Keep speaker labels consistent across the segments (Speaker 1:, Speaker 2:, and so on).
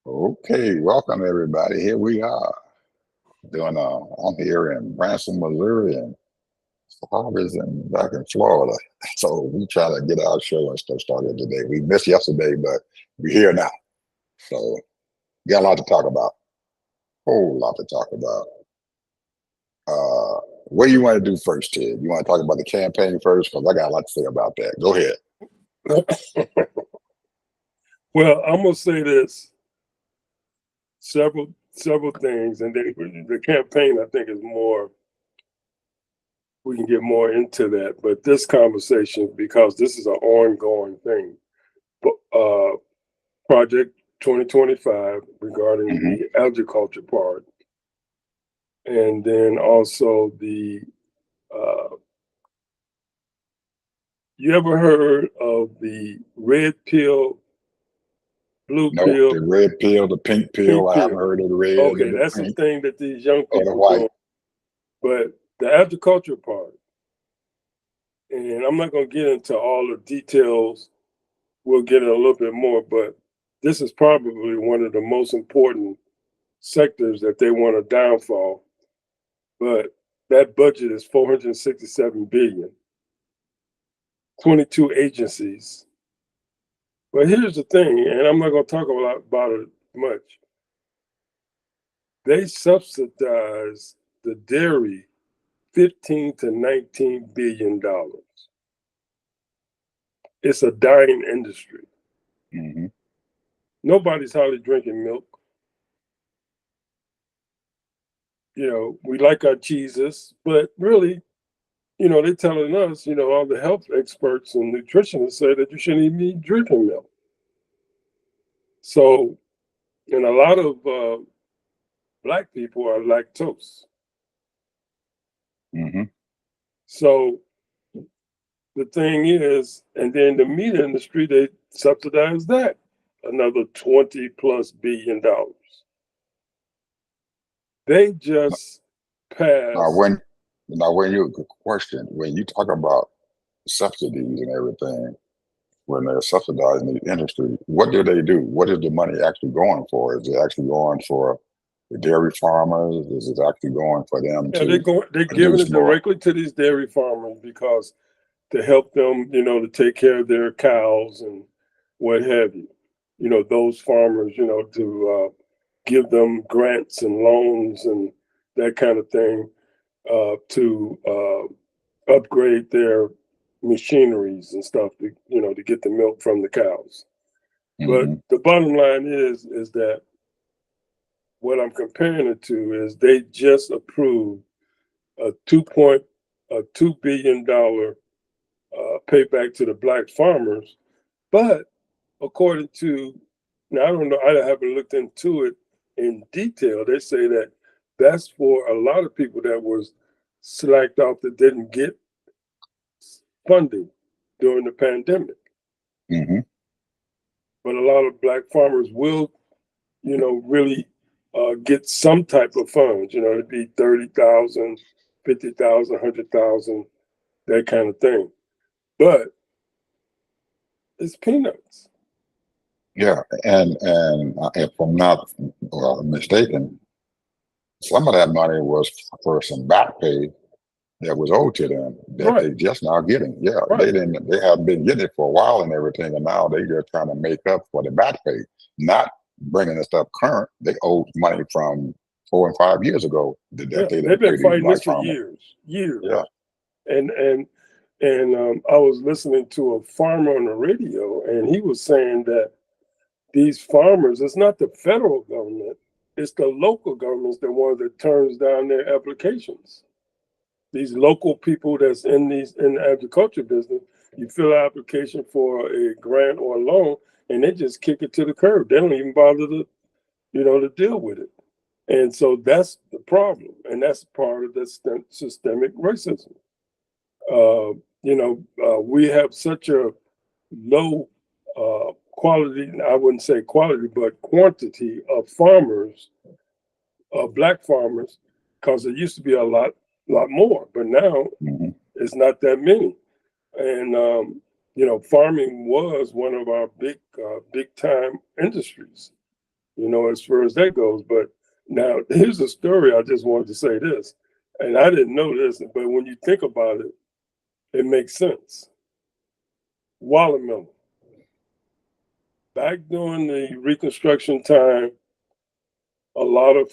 Speaker 1: Okay, welcome everybody. Here we are doing I'm here in Branson, Missouri, and Harvey's in back in Florida. So we try to get our show and stuff started today. We missed yesterday, but we're here now. So got a lot to talk about. Whole lot to talk about. What do you want to do first, Ted? You want to talk about the campaign first? Because I got a lot to say about that. Go ahead.
Speaker 2: Well, I'm gonna say this several things, and then the campaign I think is more. We can get more into that, but this conversation, because this is an ongoing thing, Project 2025 regarding
Speaker 1: Hmm.
Speaker 2: the agriculture part, and then also the. Uh, you ever heard of the red pill, blue
Speaker 1: No,
Speaker 2: pill,
Speaker 1: the red pill, the pink
Speaker 2: pink
Speaker 1: pill. I haven't
Speaker 2: pill?
Speaker 1: heard of the red or
Speaker 2: Okay,
Speaker 1: the
Speaker 2: that's the
Speaker 1: pink
Speaker 2: thing that these young
Speaker 1: or the
Speaker 2: people
Speaker 1: white.
Speaker 2: doing. But the agriculture part, and I'm not going to get into all the details. We'll get in a little bit more, but this is probably one of the most important sectors that they want to downfall. But that budget is 467 billion, 22 agencies. But here's the thing, and I'm not going to talk a lot about it much. They subsidize the dairy 15 to 19 billion dollars. It's a dying industry.
Speaker 1: Hmm.
Speaker 2: Nobody's hardly drinking milk. We like our cheeses, but really, they're telling us, all the health experts and nutritionists say that you shouldn't even be drinking milk. So, and a lot of black people are lactose.
Speaker 1: Hmm.
Speaker 2: So the thing is, and then the meat industry, they subsidize that another 20 plus billion dollars. They just
Speaker 1: Now,
Speaker 2: passed.
Speaker 1: when you question when you talk about subsidies and everything, when they're subsidizing the industry, what do? What is the money actually going for? Is it actually going for the dairy farmers? Is it actually going for them
Speaker 2: Yeah,
Speaker 1: to
Speaker 2: they're giving
Speaker 1: produce
Speaker 2: it
Speaker 1: more?
Speaker 2: directly to these dairy farmers because to help them, to take care of their cows and what have you. Those farmers, to give them grants and loans and that kind of thing to upgrade their machineries and stuff to get the milk from the cows. But
Speaker 1: Hmm.
Speaker 2: the bottom line is that what I'm comparing it to is they just approved a $2 billion payback to the black farmers. But according to, now I don't know, I haven't looked into it in detail. They say that that's for a lot of people that was slacked off that didn't get funding during the pandemic.
Speaker 1: Hmm.
Speaker 2: But a lot of black farmers will, really get some type of funds. It'd be 30,000, 50,000, 100,000, that kind of thing. But it's peanuts.
Speaker 1: Yeah, and if I'm not mistaken, some of that money was for some back pay that was owed to them that
Speaker 2: Right,
Speaker 1: they just now getting. Yeah,
Speaker 2: right.
Speaker 1: they have been getting it for a while and everything, and now they just trying to make up for the back pay, not bringing the stuff current. They owed money from 4 and 5 years ago that
Speaker 2: Yeah,
Speaker 1: they
Speaker 2: they've
Speaker 1: didn't
Speaker 2: been
Speaker 1: pay these
Speaker 2: fighting
Speaker 1: black
Speaker 2: this for
Speaker 1: farmers.
Speaker 2: years, years.
Speaker 1: Yeah.
Speaker 2: And I was listening to a farmer on the radio, and he was saying that these farmers, it's not the federal government, it's the local governments the one that turns down their applications. These local people that's in the agriculture business, you fill out an application for a grant or a loan, and they just kick it to the curb. They don't even bother to deal with it. And so that's the problem, and that's part of the systemic racism. We have such a low quality, I wouldn't say quality, but quantity of farmers, black farmers, because there used to be a lot more, but now
Speaker 1: Hmm.
Speaker 2: it's not that many. And Farming was one of our big time industries, as far as that goes. But now here's a story. I just wanted to say this, and I didn't know this, but when you think about it, it makes sense. Watermelon. Back during the Reconstruction time, a lot of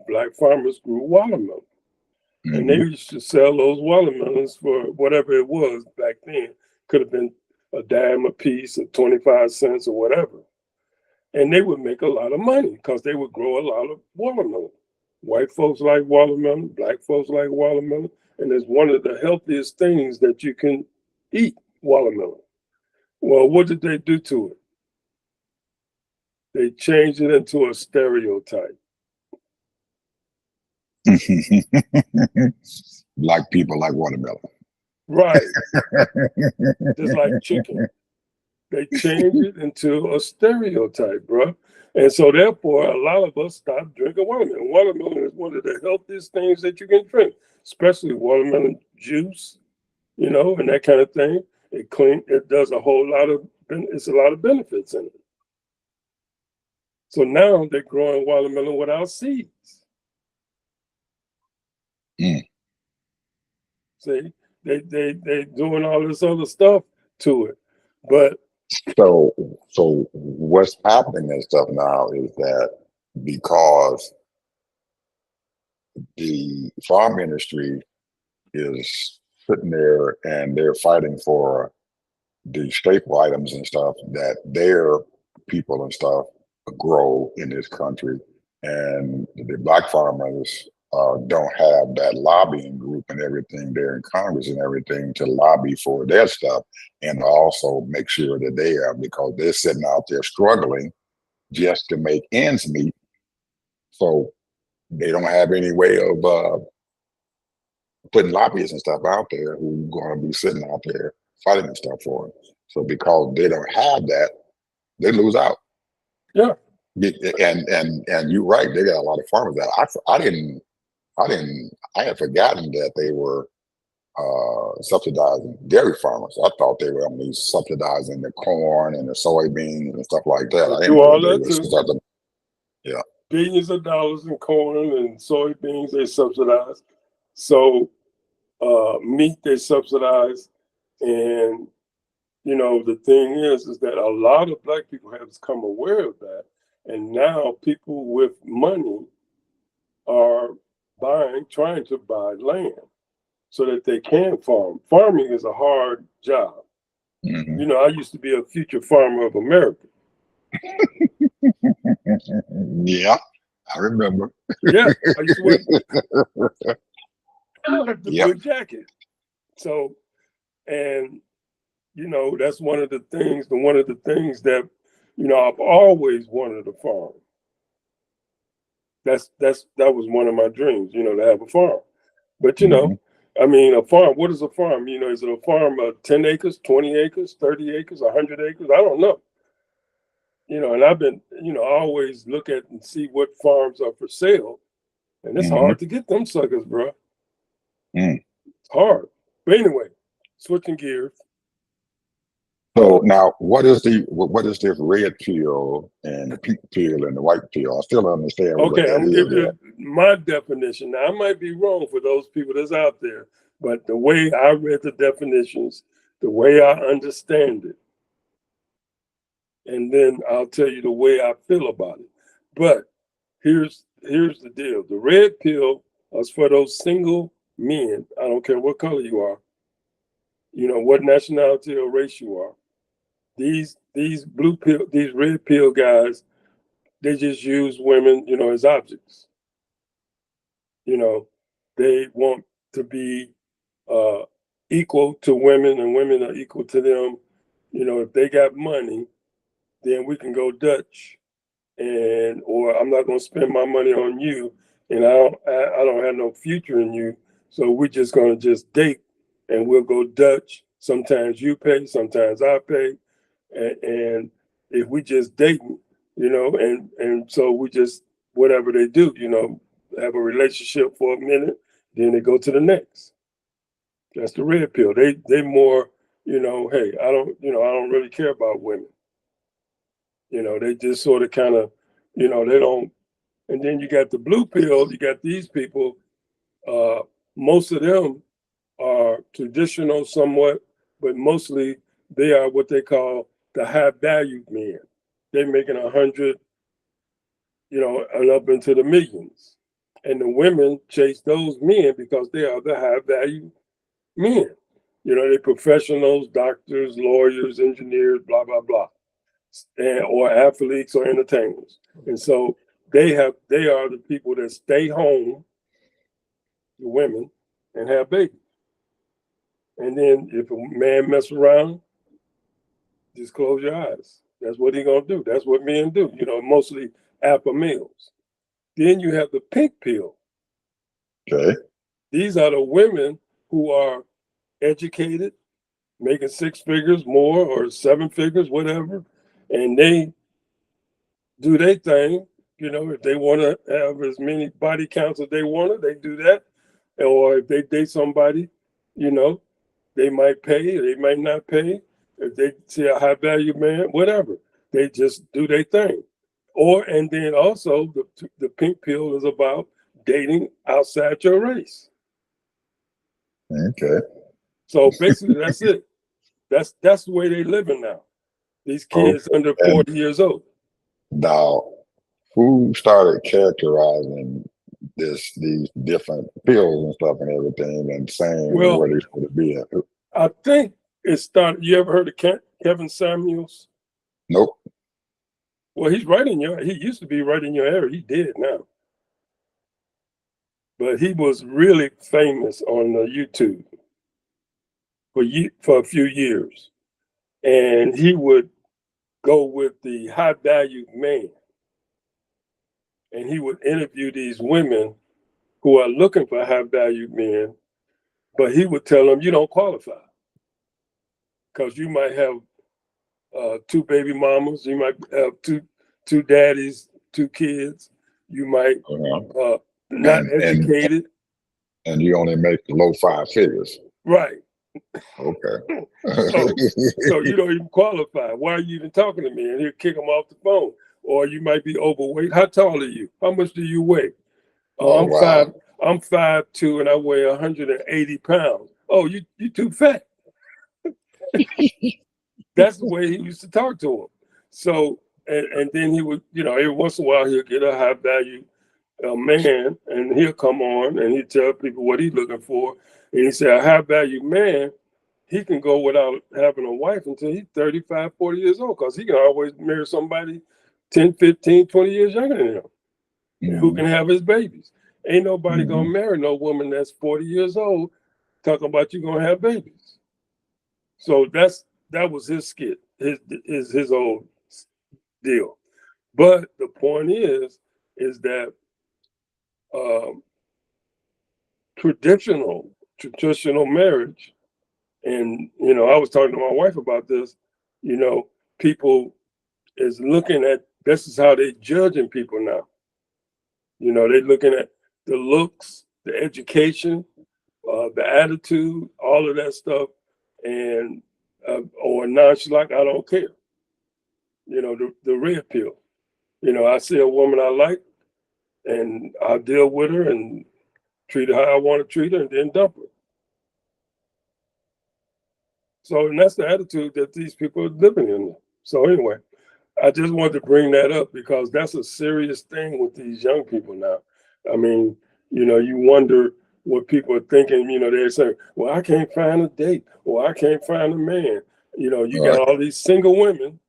Speaker 2: black farmers grew watermelon. And they
Speaker 1: Mm-hmm.
Speaker 2: used to sell those watermelons for whatever it was back then. Could have been a dime a piece or 25 cents or whatever. And they would make a lot of money because they would grow a lot of watermelon. White folks like watermelon, black folks like watermelon, and it's one of the healthiest things that you can eat, watermelon. Well, what did they do to it? They changed it into a stereotype.
Speaker 1: Black people like watermelon.
Speaker 2: Right, just like chicken. They changed it into a stereotype, bro. And so therefore, a lot of us stopped drinking watermelon. Watermelon is one of the healthiest things that you can drink, especially watermelon juice, and that kind of thing. It does a whole lot of, it's a lot of benefits in it. So now they're growing watermelon without seeds.
Speaker 1: Mm.
Speaker 2: See, they doing all this other stuff to it. But
Speaker 1: So what's happening and stuff now is that because the farm industry is sitting there and they're fighting for the staple items and stuff that their people and stuff grow in this country, and the black farmers don't have that lobbying group and everything there in Congress and everything to lobby for their stuff and also make sure that they are, because they're sitting out there struggling just to make ends meet. So they don't have any way of putting lobbyists and stuff out there who are going to be sitting out there fighting and stuff for them. So because they don't have that, they lose out.
Speaker 2: yeah,
Speaker 1: And you're right, they got a lot of farmers that I had forgotten that they were subsidizing dairy farmers. I thought they were only subsidizing the corn and the soybeans and stuff like that. I
Speaker 2: they
Speaker 1: didn't
Speaker 2: do
Speaker 1: know
Speaker 2: all
Speaker 1: that they
Speaker 2: that
Speaker 1: were
Speaker 2: too.
Speaker 1: yeah.
Speaker 2: Billions of dollars in corn and soybeans they subsidize. So meat they subsidize. And the thing is that a lot of black people have become aware of that. And now people with money are trying to buy land so that they can farm. Farming is a hard job.
Speaker 1: Mm-hmm.
Speaker 2: I used to be a future farmer of America.
Speaker 1: Yeah, I remember.
Speaker 2: Yeah, I used to wear the
Speaker 1: Yep.
Speaker 2: blue jacket. So, and that's one of the things that I've always wanted to farm. That was one of my dreams, to have a farm. But
Speaker 1: Mm-hmm.
Speaker 2: a farm. What is a farm? Is it a farm of 10 acres, 20 acres, 30 acres, 100 acres? I don't know. And I've been, I always look at and see what farms are for sale, and it's
Speaker 1: Mm-hmm.
Speaker 2: hard to get them suckers, bro.
Speaker 1: Mm.
Speaker 2: It's hard. But anyway, switching gears.
Speaker 1: So now, what is this red pill and the pink pill and the white pill? I still don't understand what
Speaker 2: Okay,
Speaker 1: that
Speaker 2: I'm gonna
Speaker 1: is.
Speaker 2: give you my definition. Now, I might be wrong for those people that's out there, but the way I read the definitions, the way I understand it, and then I'll tell you the way I feel about it. But here's the deal: the red pill is for those single men. I don't care what color you are, what nationality or race you are. These blue pill, these red pill guys, they just use women, as objects. They want to be uh, equal to women, and women are equal to them. If they got money, then we can go Dutch, or I'm not going to spend my money on you, and I don't have no future in you. So we're just going to just date, and we'll go Dutch. Sometimes you pay, sometimes I pay, and if we just dating, and so we just whatever they do, have a relationship for a minute, then they go to the next. That's the red pill. They more, hey, I don't really care about women. They just sort of kind of, they don't. And then you got the blue pill. You got these people. Most of them are traditional somewhat, but mostly they are what they call the high value men. They're making 100, and up into the millions. And the women chase those men because they are the high value men. They're professionals, doctors, lawyers, engineers, blah, blah, blah, or athletes or entertainers. And so they are the people that stay home, the women, and have babies. And then if a man mess around, just close your eyes. That's what he gonna do. That's what men do. Mostly alpha males. Then you have the pink pill.
Speaker 1: Okay.
Speaker 2: These are the women who are educated, making 6 figures more or 7 figures, whatever, and they do their thing. If they want to have as many body counts as they want to, they do that. Or if they date somebody, they might pay, they might not pay. If they see a high value man, whatever, they just do their thing. And then also the pink pill is about dating outside your race.
Speaker 1: Okay.
Speaker 2: So basically, that's it. That's the way they living now. These kids under 40 years old.
Speaker 1: Now, who started characterizing these different pills and stuff and everything and saying where they supposed to be at?
Speaker 2: I think it started. You ever heard of Kevin Samuels?
Speaker 1: Nope.
Speaker 2: Well, he used to be right in your area. He did now. But he was really famous on YouTube for a few years. And he would go with the high value man. And he would interview these women who are looking for high value men, but he would tell them, you don't qualify. Because you might have 2 baby mamas, you might have two daddies, 2 kids, you might not educated.
Speaker 1: And you only make low 5 figures.
Speaker 2: Right.
Speaker 1: Okay.
Speaker 2: so you don't even qualify. Why are you even talking to me? And he'll kick them off the phone. Or you might be overweight. How tall are you? How much do you weigh? I'm wow. I'm 5'2" and I weigh 180 pounds. Oh, you too fat. That's the way he used to talk to him. So, and then he would, every once in a while he'll get a high value man, and he'll come on and he'll tell people what he's looking for. And he said, a high value man, he can go without having a wife until he's 35, 40 years old, because he can always marry somebody 10, 15, 20 years younger than him, who can have his babies. Ain't nobody gonna marry no woman that's 40 years old talking about you gonna have babies. So that was his skit, his old deal. But the point is that traditional marriage, and I was talking to my wife about this, people is looking at, this is how they judging people now. They're looking at the looks, the education, the attitude, all of that stuff, and or nonchalant, I don't care. The red pill. I see a woman I like, and I deal with her and treat her how I want to treat her, and then dump her. So, and that's the attitude that these people are living in. So anyway, I just wanted to bring that up because that's a serious thing with these young people now. I mean, you wonder what people are thinking. They're saying, well, I can't find a date, or I can't find a man. You got all these single women.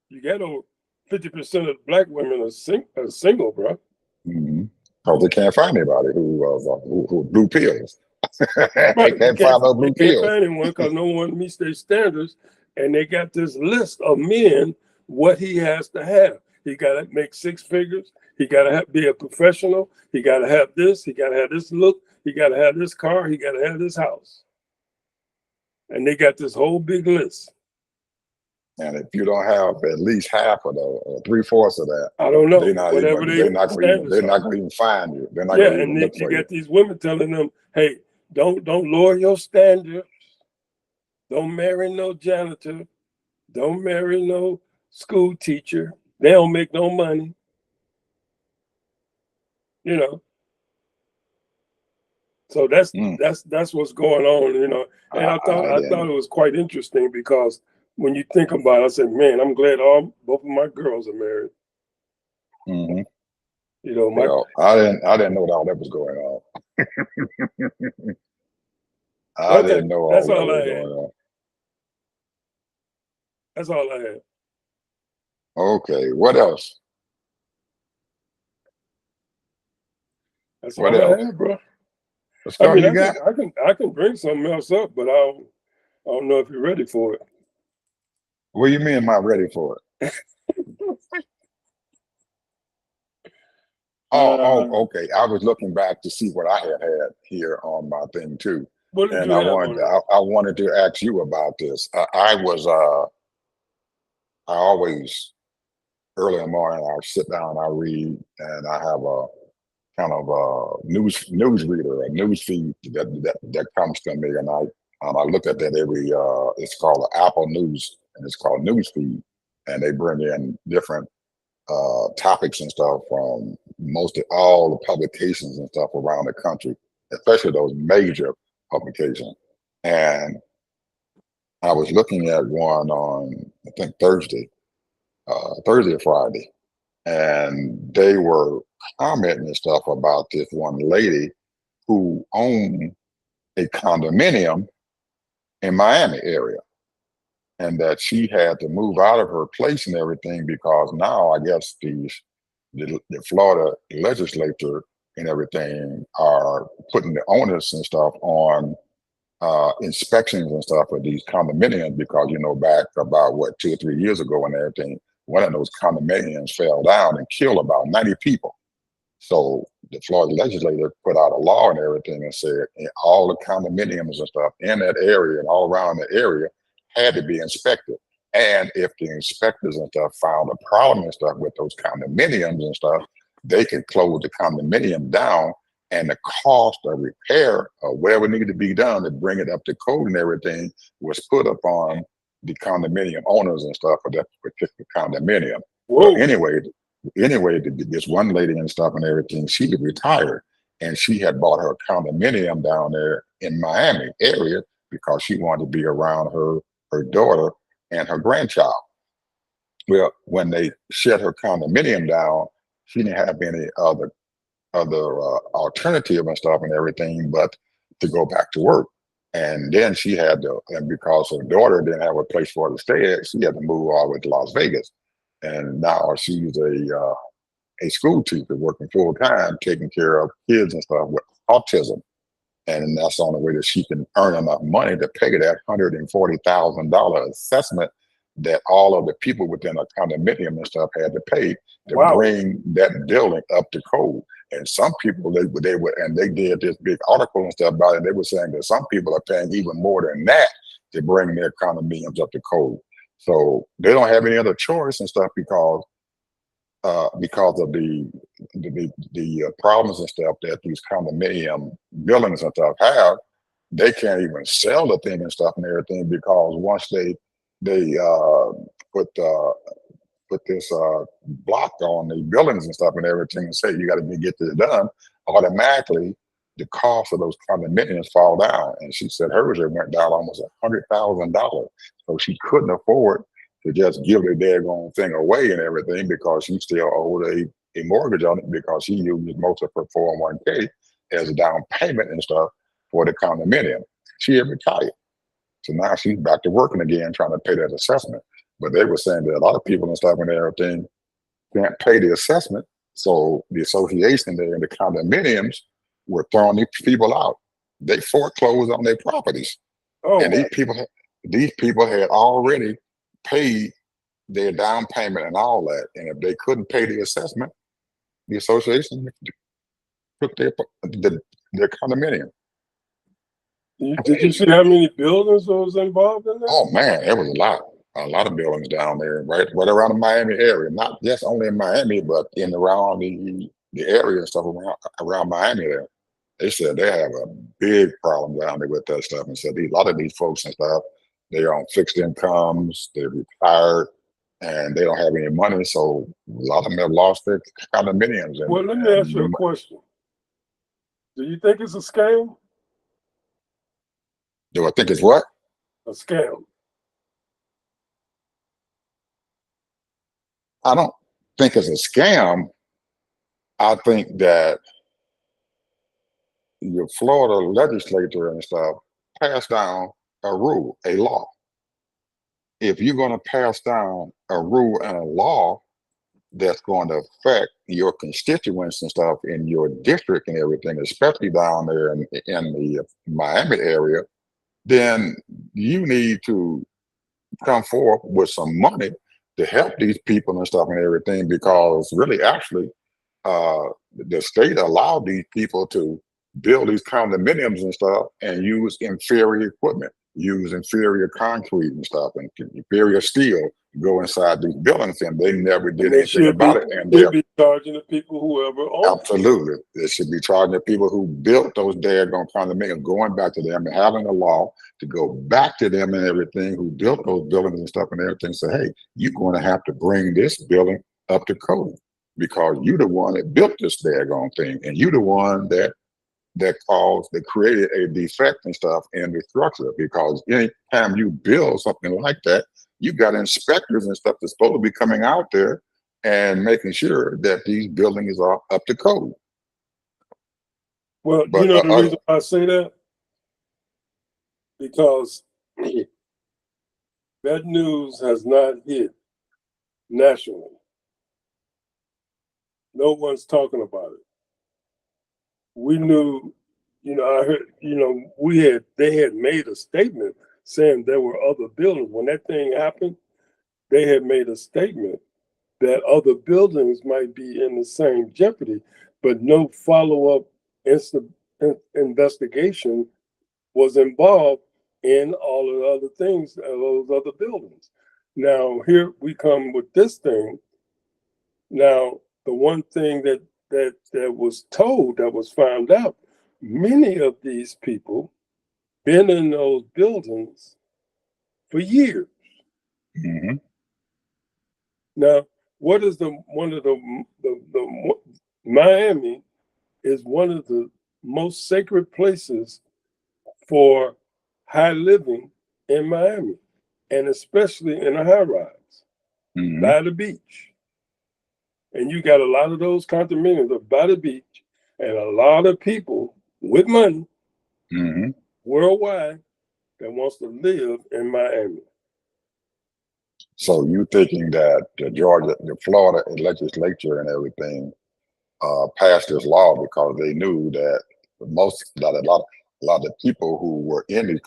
Speaker 2: You got over 50% of black women are single, bro.
Speaker 1: Because they can't find anybody who blue pills.
Speaker 2: Right.
Speaker 1: They can't find no blue pills.
Speaker 2: Can't find anyone because no one meets their standards. And they got this list of men, what he has to have. He got to make 6 figures. He got to be a professional. He got to have this. He got to have this look. He got to have this car. He got to have this house. And they got this whole big list.
Speaker 1: And if you don't have at least half of or 3/4 of that,
Speaker 2: I don't know.
Speaker 1: They're not going to even find you. They're not going to even look for you.
Speaker 2: You got these women telling them, hey, don't lower your standards. Don't marry no janitor. Don't marry no school teacher. They don't make no money. You know. So
Speaker 1: Mm,
Speaker 2: that's what's going on. And
Speaker 1: I
Speaker 2: I thought
Speaker 1: didn't.
Speaker 2: it was quite interesting because when you think about it, I said, man, I'm glad all both of my girls are married.
Speaker 1: Hmm.
Speaker 2: My
Speaker 1: Well, I didn't know that all that was going on. I
Speaker 2: okay,
Speaker 1: didn't know all
Speaker 2: that's
Speaker 1: that
Speaker 2: all I
Speaker 1: was
Speaker 2: had.
Speaker 1: going on.
Speaker 2: That's all I had.
Speaker 1: Okay, what else?
Speaker 2: That's
Speaker 1: What
Speaker 2: all I
Speaker 1: else?
Speaker 2: had, bro.
Speaker 1: What
Speaker 2: I
Speaker 1: stuff
Speaker 2: mean,
Speaker 1: you got?
Speaker 2: I can bring something else up, but I don't know if you're ready for it.
Speaker 1: What do you mean? Am I ready for it?
Speaker 2: Uh,
Speaker 1: Okay. I was looking back to see what I had here on my thing too,
Speaker 2: what did
Speaker 1: and
Speaker 2: you have on there?
Speaker 1: I wanted to ask you about this. I always early in the morning I sit down, I read, and I have a kind of a news reader, a news feed that comes to me, and I look at that every. It's called Apple News, and it's called News Feed, and they bring in different topics and stuff from most of all the publications and stuff around the country, especially those major publications. And I was looking at one on I think Thursday or Friday, and they were commenting and stuff about this one lady who owned a condominium in Miami area, and that she had to move out of her place and everything because now I guess the Florida legislature and everything are putting the onus and stuff on inspections and stuff of these condominiums because back about what 2 or 3 years ago and everything, one of those condominiums fell down and killed about 90 people. So the Florida legislature put out a law and everything and said all the condominiums and stuff in that area and all around the area had to be inspected. And if the inspectors and stuff found a problem and stuff with those condominiums and stuff, they could close the condominium down, and the cost of repair or whatever needed to be done to bring it up to code and everything was put upon the condominium owners and stuff for that particular condominium. Well,
Speaker 2: Whoa,
Speaker 1: anyway, this one lady and stuff and everything, she had retired, and she had bought her condominium down there in Miami area because she wanted to be around her daughter and her grandchild. Well, when they shut her condominium down, she didn't have any other alternative and stuff and everything but to go back to work. And then she had to, and because her daughter didn't have a place for her to stay at, she had to move all the way to Las Vegas. And now she's a school teacher working full time, taking care of kids and stuff with autism. And that's the only way that she can earn enough money to pay that $140,000 assessment that all of the people within a condominium and stuff had to pay to
Speaker 2: wow,
Speaker 1: bring that building up to code. And some people they were and they did this big article and stuff about it. They were saying that some people are paying even more than that to bring their condominiums up to code. So they don't have any other choice and stuff because of the problems and stuff that these condominium buildings and stuff have. They can't even sell the thing and stuff and everything because once they put put this block on the buildings and stuff and everything and say you got to get this done, automatically the cost of those condominiums fall down. And she said hers went down almost $100,000, so she couldn't afford to just give the daggone thing away and everything because she still owed a mortgage on it because she used most of her 401k as a down payment and stuff for the condominium. She had retired. So now she's back to working again, trying to pay that assessment. But they were saying that a lot of people and stuff and everything can't pay the assessment. So the association there and the condominiums were throwing these people out. They foreclosed on their properties.
Speaker 2: oh
Speaker 1: And
Speaker 2: my,
Speaker 1: these people had already paid their down payment and all that. And if they couldn't pay the assessment, the association took their condominium.
Speaker 2: did you see how many buildings was involved in that?
Speaker 1: Oh man, it was a lot of buildings down there, right around the Miami area. Not just only in Miami, but in around the area and stuff around Miami there. They said they have a big problem down there with that stuff, and said a lot of these folks and stuff. they're on fixed incomes, they're retired, and they don't have any money. So a lot of them have lost their condominiums.
Speaker 2: Well, let me ask you a question. Do you think it's a scam?
Speaker 1: Do I think it's what?
Speaker 2: A scam.
Speaker 1: I don't think it's a scam. I think that your Florida legislature and stuff passed down a rule, a law. If you're going to pass down a rule and a law that's going to affect your constituents and stuff in your district and everything, especially down there in the Miami area, then you need to come forth with some money to help these people and stuff and everything, because really, actually, uh, the state allowed these people to build these condominiums and stuff and use inferior equipment, use inferior concrete and stuff, and inferior steel to go inside these buildings, and they never did
Speaker 2: And they
Speaker 1: anything about it. And
Speaker 2: should be charging the people whoever owns it.
Speaker 1: absolutely, they should be charging the people who built those daggone condominiums, going back to them and having a law to go back to them and everything who built those buildings and stuff and everything. Say, hey, you're going to have to bring this building up to code, because you're the one that built this daggone thing, and you're the one that created a defect and stuff in the structure. Because anytime you build something like that, you got inspectors and stuff that's supposed to be coming out there and making sure that these buildings are up to code.
Speaker 2: Well, you know the reason I say that? Because that news has not hit nationally. No one's talking about it. We knew, I heard, they had made a statement saying there were other buildings. When that thing happened, they had made a statement that other buildings might be in the same jeopardy, but no follow-up investigation was involved in all of the other things, those other buildings. Now, here we come with this thing. Now, the one thing that was told, that was found out, many of these people been in those buildings for years.
Speaker 1: Mm-hmm.
Speaker 2: Now, what is Miami is one of the most sacred places for high living in Miami, and especially in a high rise by the beach. And you got a lot of those condominiums up by the beach, and a lot of people with money worldwide that wants to live in Miami.
Speaker 1: So you thinking that the Florida legislature and everything passed this law because they knew that a lot of the people who were in these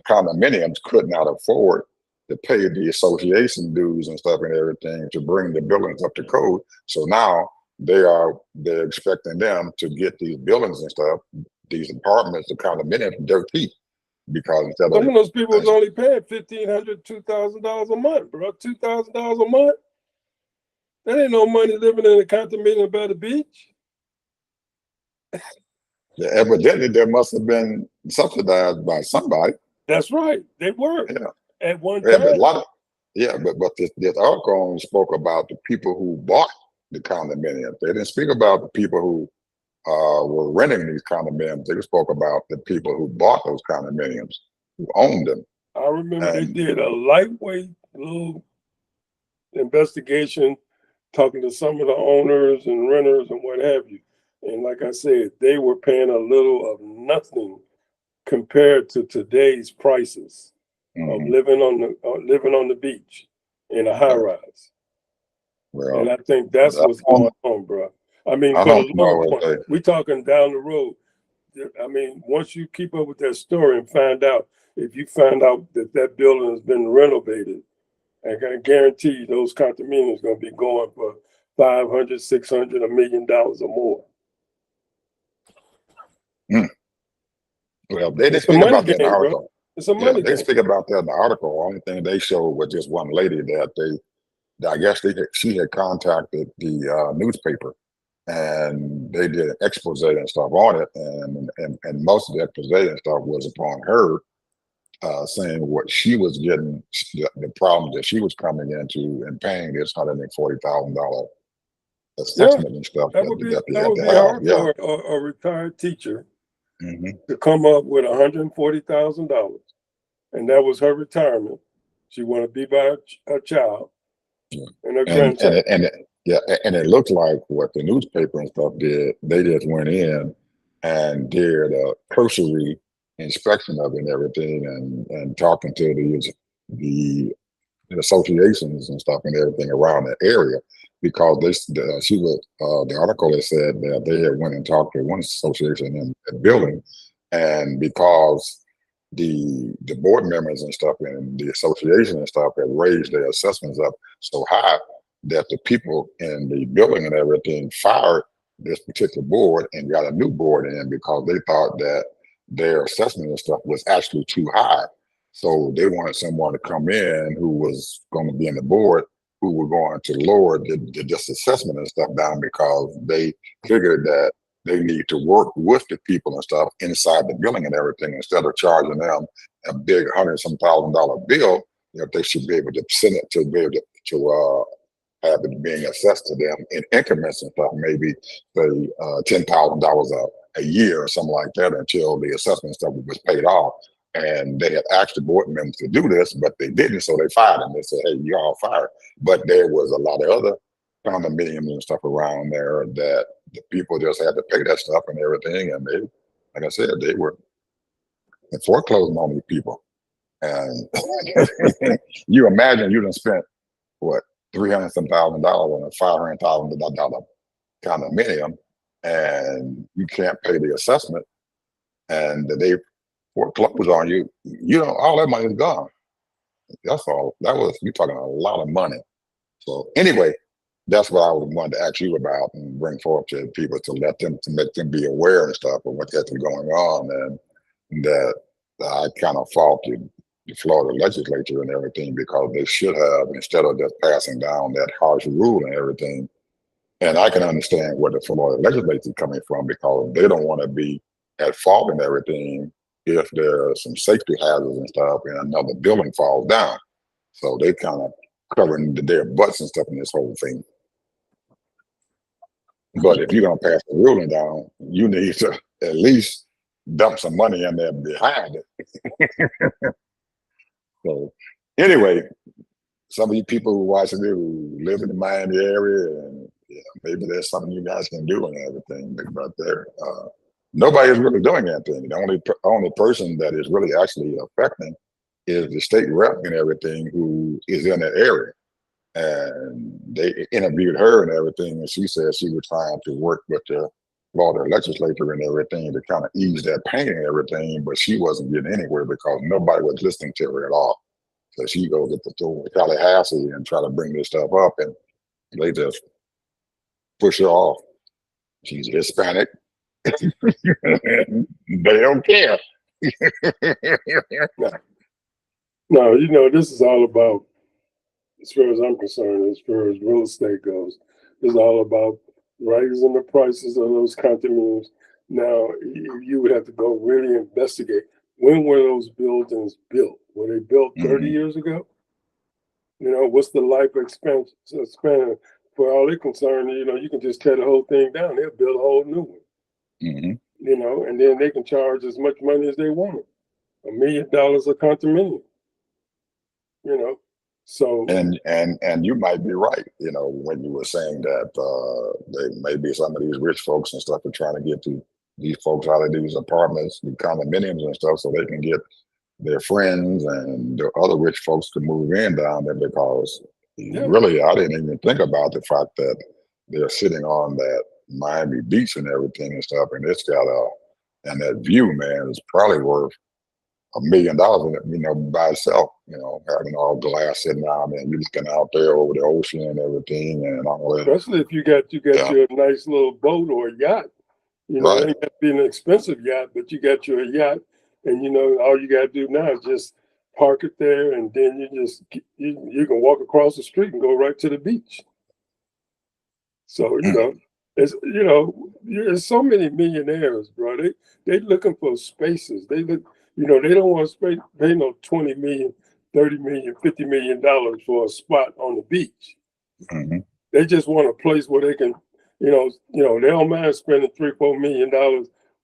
Speaker 1: condominiums could not afford to pay the association dues and stuff and everything to bring the buildings up to code. So now they're expecting them to get these buildings and stuff, these apartments, the condominiums, dirt cheap. Because
Speaker 2: some of those people was only paying $1,500, $2,000 a month, bro. $2,000 a month. That ain't no money living in a condominium by the beach.
Speaker 1: Yeah, evidently there must have been subsidized by somebody.
Speaker 2: That's right. They were at one time.
Speaker 1: But this article only spoke about the people who bought the condominiums. They didn't speak about the people who were renting these condominiums. They spoke about the people who bought those condominiums, who owned them.
Speaker 2: I remember they did a lightweight little investigation, talking to some of the owners and renters and what have you. And like I said, they were paying a little of nothing compared to today's prices of living on the beach in a high rise. Well, and I think that's what's going on, bro. I mean, we talking down the road. I mean, once you keep up with that story and find out, if you find out that building has been renovated, I can guarantee you those condominiums going to be going for $500, $600, $1 million or more.
Speaker 1: Well, they didn't speak about that in the article.
Speaker 2: It's a money game.
Speaker 1: They speak about that in the article. The only thing they showed was just one lady that I guess she had contacted the newspaper, and they did an expose and stuff on it, and most of the expose and stuff was upon her saying what she was getting, the problem that she was coming into and paying this $140,000
Speaker 2: Yeah,
Speaker 1: assessment and stuff
Speaker 2: that
Speaker 1: that,
Speaker 2: would be
Speaker 1: that they
Speaker 2: that
Speaker 1: had
Speaker 2: would
Speaker 1: to
Speaker 2: be
Speaker 1: have.
Speaker 2: hard
Speaker 1: Yeah.
Speaker 2: for a retired teacher
Speaker 1: Hmm.
Speaker 2: to come up with $140,000, and that was her retirement. She wanted to be by her child
Speaker 1: Yeah.
Speaker 2: and her
Speaker 1: And
Speaker 2: grandchild.
Speaker 1: yeah, and it looked like what the newspaper and stuff did. They just went in and did a cursory inspection of it and everything, and talking to the associations and stuff and everything around the area, because she was the article had said that they had went and talked to one association in the building, and because the board members and stuff and the association and stuff had raised their assessments up so high that the people in the building and everything fired this particular board and got a new board in because they thought that their assessment and stuff was actually too high. So they wanted someone to come in who was going to be in the board, who were going to lower the just assessment and stuff down, because they figured that they need to work with the people and stuff inside the building and everything, instead of charging them a big $100-some-thousand bill. They should be able to send it to be able to have it being assessed to them in increments and stuff, maybe say $10,000 a year or something like that, until the assessment stuff was paid off. And they had asked the board members to do this, but they didn't, so they fired them. They said, "Hey, you all fired." But there was a lot of other condominiums and stuff around there that the people just had to pay that stuff and everything, and they, like I said, they were foreclosing on these people. And you imagine you done spent what, 300 some thousand dollars on a $500,000 condominium, and you can't pay the assessment, and they foreclose on you. All that money is gone. That's all. That was, you're talking a lot of money. So anyway, that's what I was wanting to ask you about and bring forward to people, to make them be aware and stuff of what's actually going on, and that I kind of faulted the Florida legislature and everything, because they should have, instead of just passing down that harsh rule and everything. And I can understand where the Florida legislature is coming from, because they don't want to be at fault and everything if there's some safety hazards and stuff and another building falls down. So they kind of covering their butts and stuff in this whole thing. But if you're going to pass the ruling down, you need to at least dump some money in there behind it. So anyway, some of you people who watch it who live in the Miami area, and maybe there's something you guys can do and everything. But there, nobody is really doing anything. The only person that is really actually affecting is the state rep and everything, who is in that area. And they interviewed her and everything, and she said she was trying to work with the Florida legislature and everything to kind of ease that pain and everything, but she wasn't getting anywhere because nobody was listening to her at all. So she goes to Tallahassee and try to bring this stuff up, and they just push her off. She's Hispanic. They don't care.
Speaker 2: No, this is all about, as far as I'm concerned, as far as real estate goes, it's all about raising the prices of those condominiums. Now, you would have to go really investigate. When were those buildings built? Were they built 30
Speaker 1: Mhm.
Speaker 2: years ago? What's the life span? For all they're concerned, you can just tear the whole thing down. They'll build a whole new one,
Speaker 1: Mhm.
Speaker 2: and then they can charge as much money as they want. $1 million a condominium, you know. So,
Speaker 1: And you might be right, when you were saying that they maybe some of these rich folks and stuff are trying to get these folks out of these apartments, the condominiums and stuff, so they can get their friends and the other rich folks to move in down there, because
Speaker 2: yeah,
Speaker 1: really I didn't even think about the fact that they're sitting on that Miami Beach and everything and stuff, and it's got and that view, man, is probably worth $1 million in it, by itself, having all glass sitting down there and you're looking out there over the ocean and everything and all that.
Speaker 2: especially if you got
Speaker 1: Yeah,
Speaker 2: your nice little boat or yacht. It
Speaker 1: right.
Speaker 2: ain't got to be an expensive yacht, but you got your yacht, and all you got to do now is just park it there, and then you can walk across the street and go right to the beach. So
Speaker 1: Mm.
Speaker 2: there's so many millionaires, bro. They looking for spaces. They look. You know, they don't want to pay no 20 million, 30 million, $50 million for a spot on the beach.
Speaker 1: Mm-hmm.
Speaker 2: They just want a place where they can, they don't mind spending $3-4 million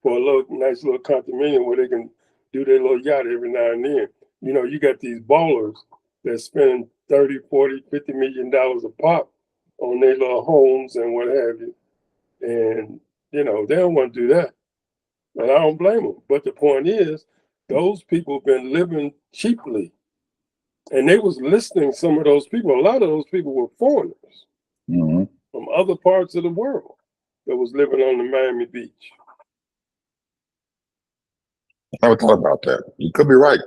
Speaker 2: for a nice little condominium where they can do their little yacht every now and then. You know, you got these ballers that spend 30, 40, $50 million a pop on their little homes and what have you. And, they don't want to do that. And I don't blame them. But the point is, those people have been living cheaply. And they was listing some of those people. A lot of those people were foreigners from other parts of the world that was living on the Miami beach.
Speaker 1: I never thought about that. You could be right.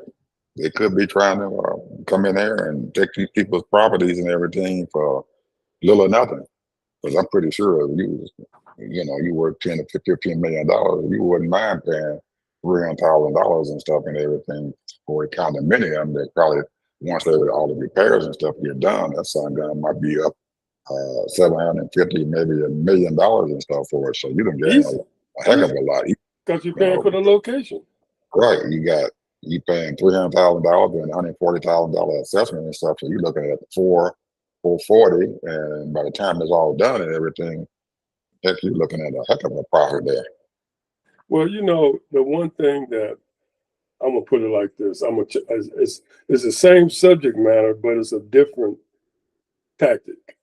Speaker 1: They could be trying to come in there and take these people's properties and everything for little or nothing. Because I'm pretty sure if you work $10 to $15 million, you wouldn't mind paying $300,000 and stuff and everything for a condominium. That probably once all the repairs and stuff get done, that something might be up $750, maybe $1 million and stuff for it. So you don't get a heck of a lot.
Speaker 2: Because you're paying for the location.
Speaker 1: Right. You paying $300,000 and $140,000 assessment and stuff. So you're looking at 440, and by the time it's all done and everything, heck, you're looking at a heck of a profit there.
Speaker 2: Well, the one thing that I'm gonna put it like this, it's the same subject matter, but it's a different tactic.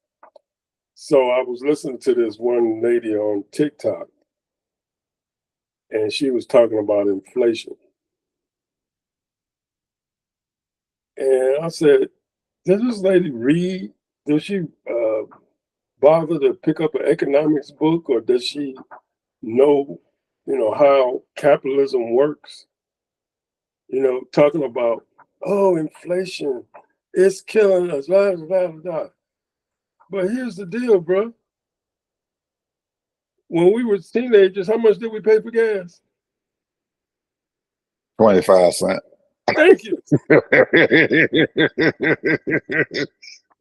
Speaker 2: So I was listening to this one lady on TikTok, and she was talking about inflation. And I said, does this lady read? Does she bother to pick up an economics book, or does she know, how capitalism works? Talking about, inflation, it's killing us, blah, blah, blah. But here's the deal, bro. When we were teenagers, how much did we pay for gas?
Speaker 1: 25 cents.
Speaker 2: Thank you.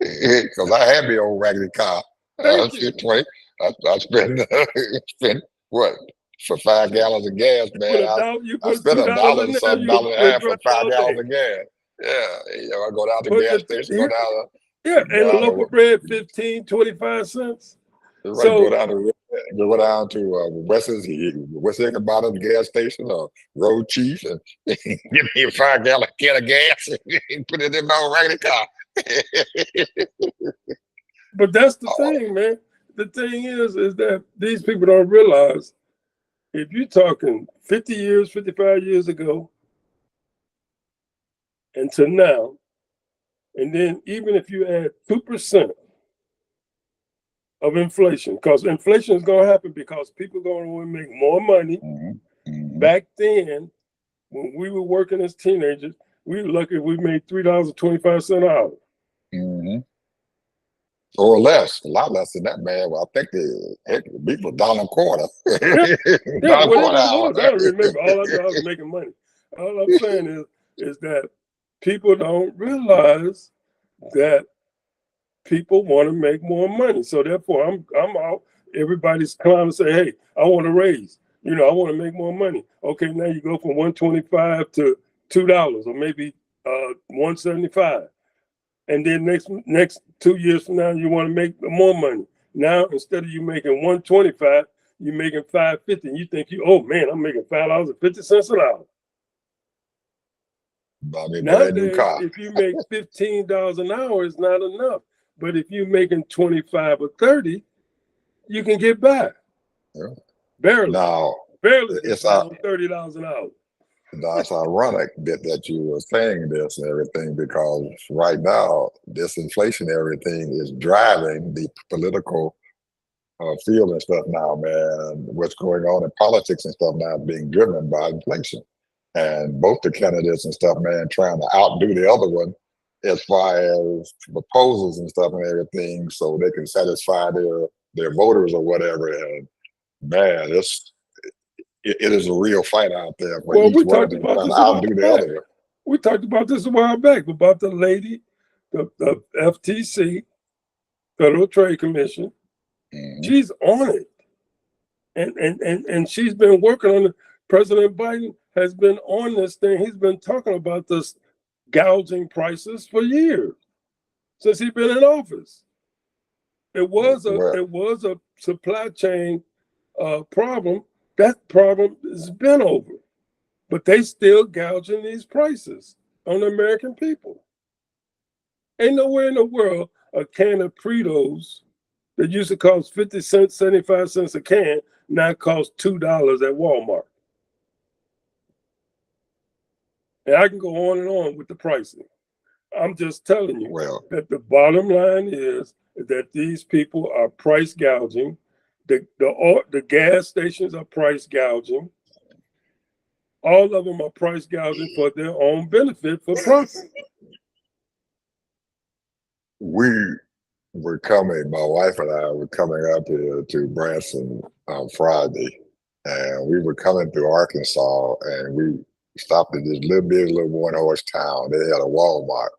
Speaker 1: Because I had the old raggedy car. I spent what for 5 gallons of gas, man. I spent $1 and something, $1.50 for 5 gallons of gas. Yeah, I go down to the gas station, go down.
Speaker 2: And the local bread 15, 25 cents.
Speaker 1: Right, so go down to West End bottom gas station or Road Chief and give me a 5-gallon can of gas and put it in my old raggedy car.
Speaker 2: But that's the thing, man. The thing is that these people don't realize if you're talking 50 years, 55 years ago until now, and then even if you add 2% of inflation, because inflation is going to happen because people are going to want to make more money. Back then, when we were working as teenagers, we were lucky if we made $3.25 an hour.
Speaker 1: Or less, a lot less than that, man. Well, I think the beef was $1.25.
Speaker 2: Yeah, whatever it was. I don't remember. All I know, I was making money. All I'm saying is that people don't realize that people want to make more money. So therefore, I'm out. Everybody's trying to say, hey, I want to raise. I want to make more money. Okay, now you go from $1.25 to $2 or maybe $1.75. And then next 2 years from now, you want to make more money. Now, instead of you making $1.25, you're making $5.50. And you think I'm making $5.50 an hour. Nowadays, if you make $15 an hour, it's not enough. But if you're making 25 or 30, you can get by.
Speaker 1: Yeah.
Speaker 2: Barely.
Speaker 1: Barely.
Speaker 2: It's $30 an hour.
Speaker 1: Now, it's ironic that you were saying this and everything, because right now, this inflationary thing is driving the political field and stuff now, man. What's going on in politics and stuff now is being driven by inflation. And both the candidates and stuff, man, trying to outdo the other one as far as proposals and stuff and everything, so they can satisfy their voters or whatever. And man, it is a real fight out there for each one to try to outdo the other.
Speaker 2: We talked about this a while back about the lady, the FTC, Federal Trade Commission. She's on it, and she's been working on it. President Biden has been on this thing. He's been talking about this gouging prices for years since he's been in office. It was a supply chain problem. That problem has been over, but they still gouging these prices on the American people. Ain't nowhere in the world a can of Fritos that used to cost 50 cents, 75 cents a can now costs $2 at Walmart. And I can go on and on with the pricing. I'm just telling you that the bottom line is that these people are price gouging. The gas stations are price gouging. All of them are price gouging for their own benefit, for profit.
Speaker 1: We were coming, my wife and I were coming up here to Branson on Friday, and we were coming through Arkansas, and we stopped at this little one-horse town. They had a Walmart.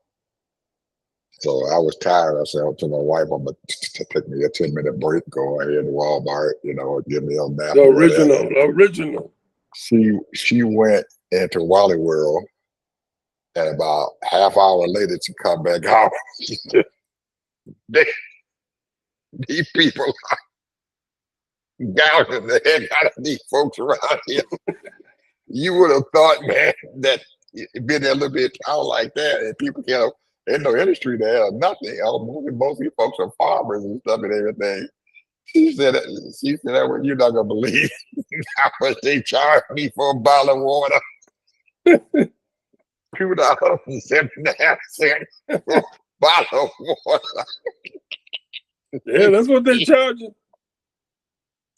Speaker 1: So I was tired. I said to my wife, I'm going to take me a 10-minute break, go ahead to Walmart, give me a nap.
Speaker 2: The original.
Speaker 1: She went into Wally World, and about half hour later to come back out. These people gouging the heck out of these folks around here. You would have thought, man, that it been a little bit town like that, and people there's no industry there or nothing. Most of you folks are farmers and stuff and everything. She said, well, you're not gonna believe how much they charge me for a bottle of water. $2.79 for a bottle of water.
Speaker 2: Yeah, that's what they charging.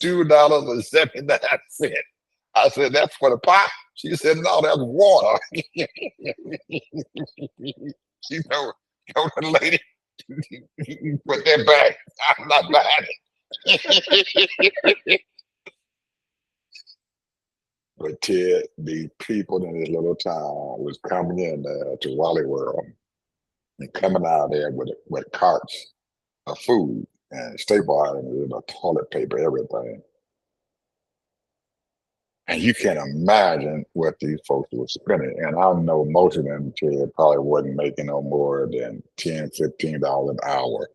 Speaker 1: $2.79. I said, that's for the pot. She said, no, that's water. She told the lady, put that back. I'm not buying it. But Ted, the people in this little town was coming in to Raleigh World and coming out there with carts of food and staple items, toilet paper, everything. And you can imagine what these folks were spending. And I know most of them probably wasn't making no more than $10, $15 an hour.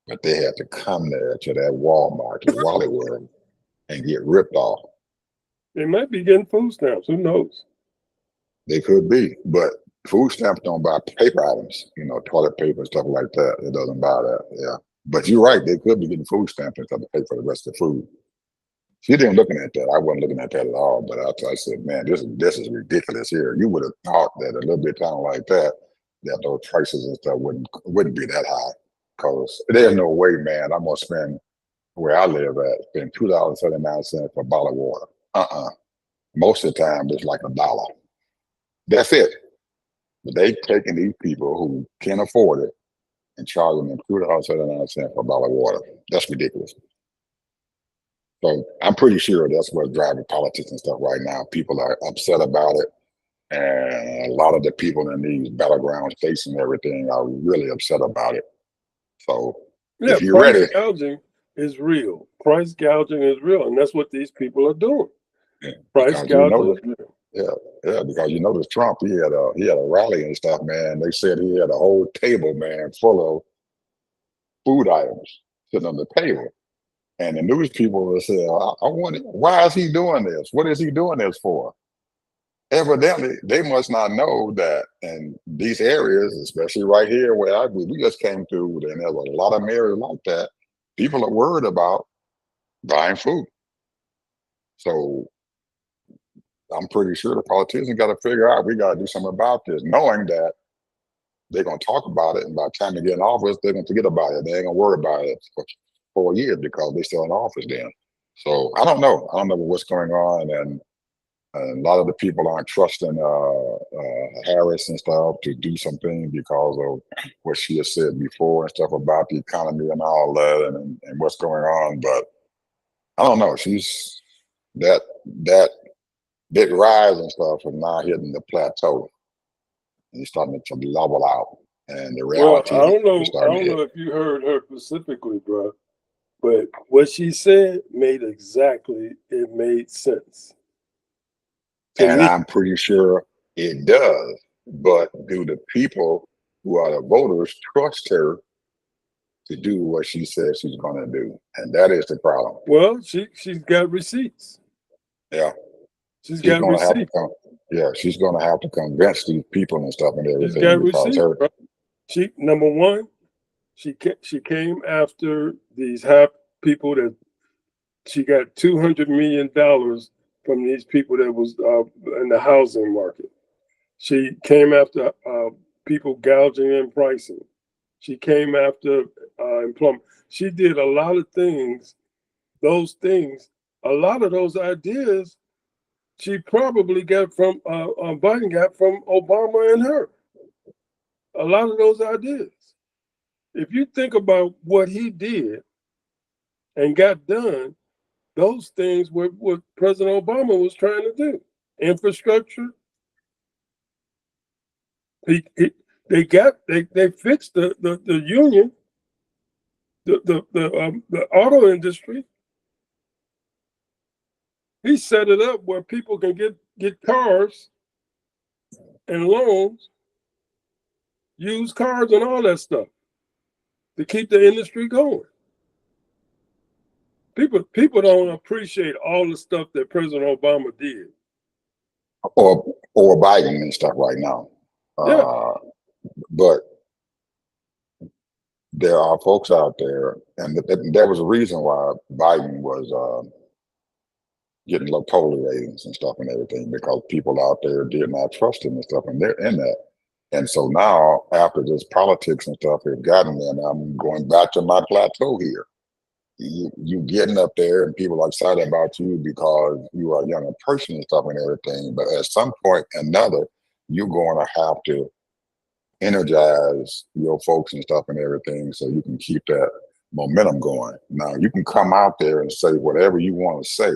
Speaker 1: But they had to come there to that Walmart, to Raleigh World, and get ripped off.
Speaker 2: They might be getting food stamps. Who knows?
Speaker 1: They could be. But food stamps don't buy paper items, toilet paper and stuff like that. It doesn't buy that. Yeah. But you're right. They could be getting food stamps and stuff to pay for the rest of the food. She didn't looking at that. I wasn't looking at that at all. But I said, man, this is ridiculous here. You would have thought that a little bit town like that those prices and stuff wouldn't be that high. Because there's no way, man, I'm gonna spend where I live at, spend $2.79 for a bottle of water. Most of the time it's like $1. That's it. But they taking these people who can't afford it and charging them $2.79 for a bottle of water. That's ridiculous. So I'm pretty sure that's what's driving politics and stuff right now. People are upset about it. And a lot of the people in these battleground states and everything are really upset about it. So
Speaker 2: yeah,
Speaker 1: if you're ready.
Speaker 2: Price gouging is real. Price gouging is real. And that's what these people are doing.
Speaker 1: Yeah,
Speaker 2: price gouging is real.
Speaker 1: Yeah, because this Trump, he had a rally and stuff, man. They said he had a whole table, man, full of food items sitting on the table. And the news people were saying, I wonder, why is he doing this? What is he doing this for? Evidently, they must not know that in these areas, especially right here where we just came through, and there's a lot of areas like that, people are worried about buying food. So I'm pretty sure the politicians got to figure out we got to do something about this, knowing that they're going to talk about it, and by the time they get in office, they're going to forget about it. They ain't going to worry about it for 4 years because they're still in office then. So I don't know. I don't know what's going on, and a lot of the people aren't trusting Harris and stuff to do something because of what she has said before and stuff about the economy and all that and what's going on. But I don't know. She's that big rise and stuff is now hitting the plateau. And it's starting to level out. And the reality
Speaker 2: I don't know if you heard her specifically, bro, but what she said made sense. To
Speaker 1: And
Speaker 2: me,
Speaker 1: I'm pretty sure it does. But do the people who are the voters trust her to do what she says she's going to do? And that is the problem.
Speaker 2: well, she's got receipts.
Speaker 1: Yeah.
Speaker 2: She's
Speaker 1: She's
Speaker 2: got
Speaker 1: going to have to
Speaker 2: receipts.
Speaker 1: come. Yeah. She's going to have to convince these people and stuff and
Speaker 2: She's
Speaker 1: everything
Speaker 2: got
Speaker 1: because
Speaker 2: receipts,
Speaker 1: her,
Speaker 2: bro. She number one, she came after these high people that she got $200 million from these people that was in the housing market. She came after people gouging in pricing. She came after employment. She did a lot of things. Those things, a lot of those ideas, she probably got from Biden got from Obama and her. A lot of those ideas. If you think about what he did and got done, those things were what President Obama was trying to do. Infrastructure. He they fixed the union, the auto industry. He set it up where people can get cars and loans, used cars and all that stuff to keep the industry going. People don't appreciate all the stuff that President Obama did.
Speaker 1: or Biden and stuff right now.
Speaker 2: Yeah,
Speaker 1: Uh, but there are folks out there, and there was a reason why Biden was getting low poll ratings and stuff and everything because people out there did not trust him and stuff, and they're in that. And so now, after this politics and stuff has gotten there, and I'm going back to my plateau here. You getting up there, and people are excited about you because you are a younger person and stuff and everything. But at some point or another, you're going to have to energize your folks and stuff and everything so you can keep that momentum going. Now you can come out there and say whatever you want to say,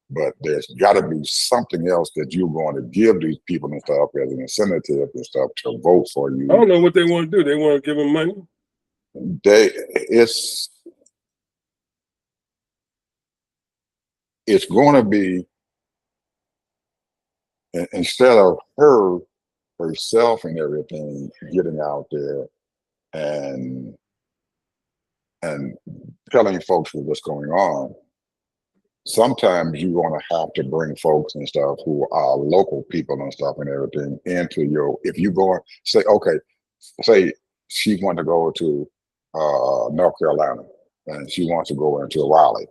Speaker 1: but there's got to be something else that you're going to give these people and stuff as an incentive and stuff to vote for
Speaker 2: I
Speaker 1: you.
Speaker 2: don't know what they want to do. They want to give him money.
Speaker 1: It's going to be instead of her herself and everything getting out there and and telling folks what's going on. Sometimes you're going to have to bring folks and stuff who are local people and stuff and everything into your. If you go and say, okay, say she wanted to go to North Carolina and she wants to go into Raleigh,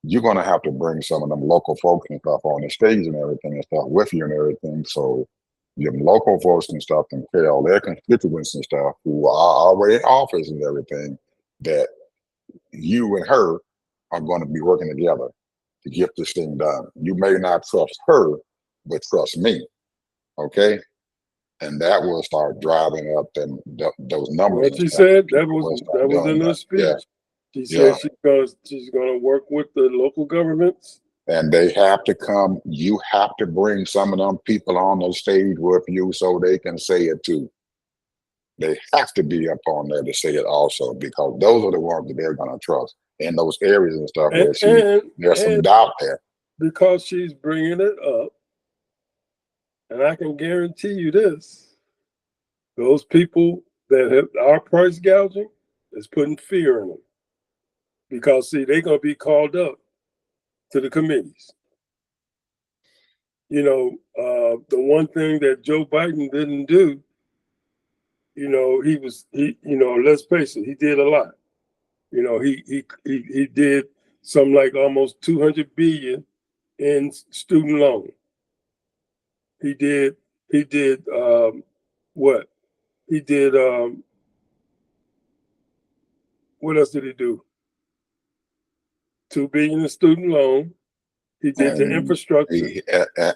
Speaker 1: you're going to have to bring some of them local folks and stuff on the stage and everything and stuff with you and everything. So your local folks and stuff can tell their constituents and stuff who are already in office and everything that you and her are going to be working together to get this thing done. You may not trust her, but trust me. Okay. And that will start driving up those numbers
Speaker 2: What
Speaker 1: and
Speaker 2: she
Speaker 1: stuff.
Speaker 2: said
Speaker 1: People will start
Speaker 2: that was
Speaker 1: doing
Speaker 2: in her
Speaker 1: that. Yeah.
Speaker 2: speech. She said
Speaker 1: Yeah.
Speaker 2: she's gonna work with the local governments.
Speaker 1: And they have to come, you have to bring some of them people on the stage with you so they can say it too. They have to be up on there to say it also because those are the ones that they're going to trust in those areas and stuff
Speaker 2: And
Speaker 1: where
Speaker 2: and
Speaker 1: there's some
Speaker 2: and
Speaker 1: doubt there.
Speaker 2: because she's bringing it up, and I can guarantee you this: those people that are price gouging is putting fear in them because see they're gonna be called up to the committees. The one thing that Joe Biden didn't do, let's face it, he did a lot. He did some like almost 200 billion in student loan. He did what? He did what else did he do? 2 billion in student loan. He did the
Speaker 1: And
Speaker 2: infrastructure.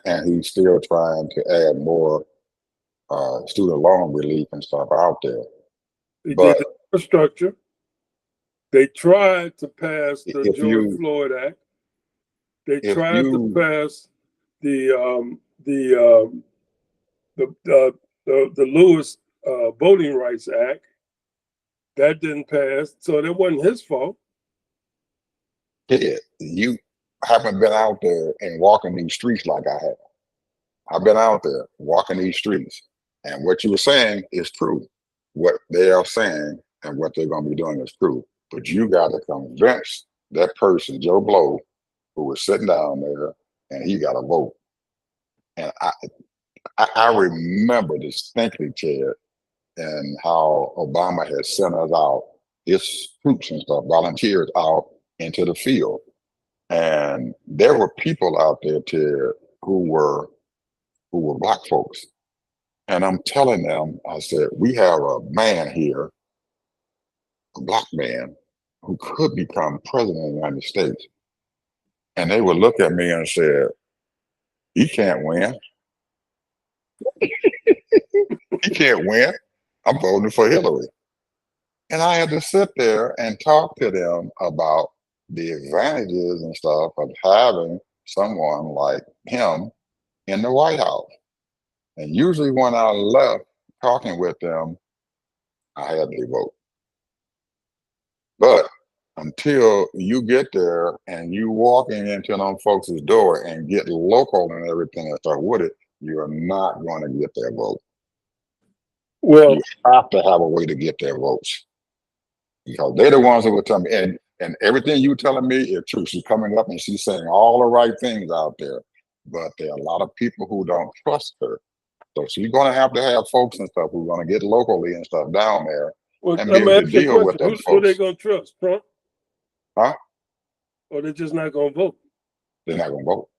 Speaker 1: and he's still trying to add more student loan relief and stuff out there.
Speaker 2: He did
Speaker 1: But
Speaker 2: the infrastructure. They tried to pass the
Speaker 1: if
Speaker 2: George
Speaker 1: you
Speaker 2: Floyd Act. They
Speaker 1: if
Speaker 2: tried to
Speaker 1: you
Speaker 2: pass the the Lewis Voting Rights Act. That didn't pass, so that wasn't his fault.
Speaker 1: did you haven't been out there and walking these streets like I have. I've been out there walking these streets, and what you were saying is true. What they are saying and what they're going to be doing is true. But you got to convince that person, Joe Blow, who was sitting down there, and he got a vote. And I remember distinctly, Ted, and how Obama had sent us out, his troops and stuff, volunteers out into the field. And there were people out there, Ted, who were black folks. And I'm telling them, I said, we have a man here, a black man, who could become president of the United States. And they would look at me and said, he can't win. He can't win. I'm voting for Hillary. And I had to sit there and talk to them about the advantages and stuff of having someone like him in the White House. And usually when I left talking with them, I had their vote. But until you get there and you walking into them folks' door and get local and everything that start with it, you're not going to get their vote.
Speaker 2: Well,
Speaker 1: You have to have a way to get their votes. Because they're the ones that will tell me, and everything you telling me is true. She's coming up and she's saying all the right things out there. But there are a lot of people who don't trust her. So she's going to have folks and stuff who's going to get locally and stuff down there
Speaker 2: well,
Speaker 1: and be
Speaker 2: I'm
Speaker 1: able to
Speaker 2: asking you a
Speaker 1: deal with
Speaker 2: question.
Speaker 1: them
Speaker 2: Who are they
Speaker 1: folks.
Speaker 2: going to trust, Trump?
Speaker 1: Huh?
Speaker 2: Or they're just not going to vote?
Speaker 1: They're not going to vote.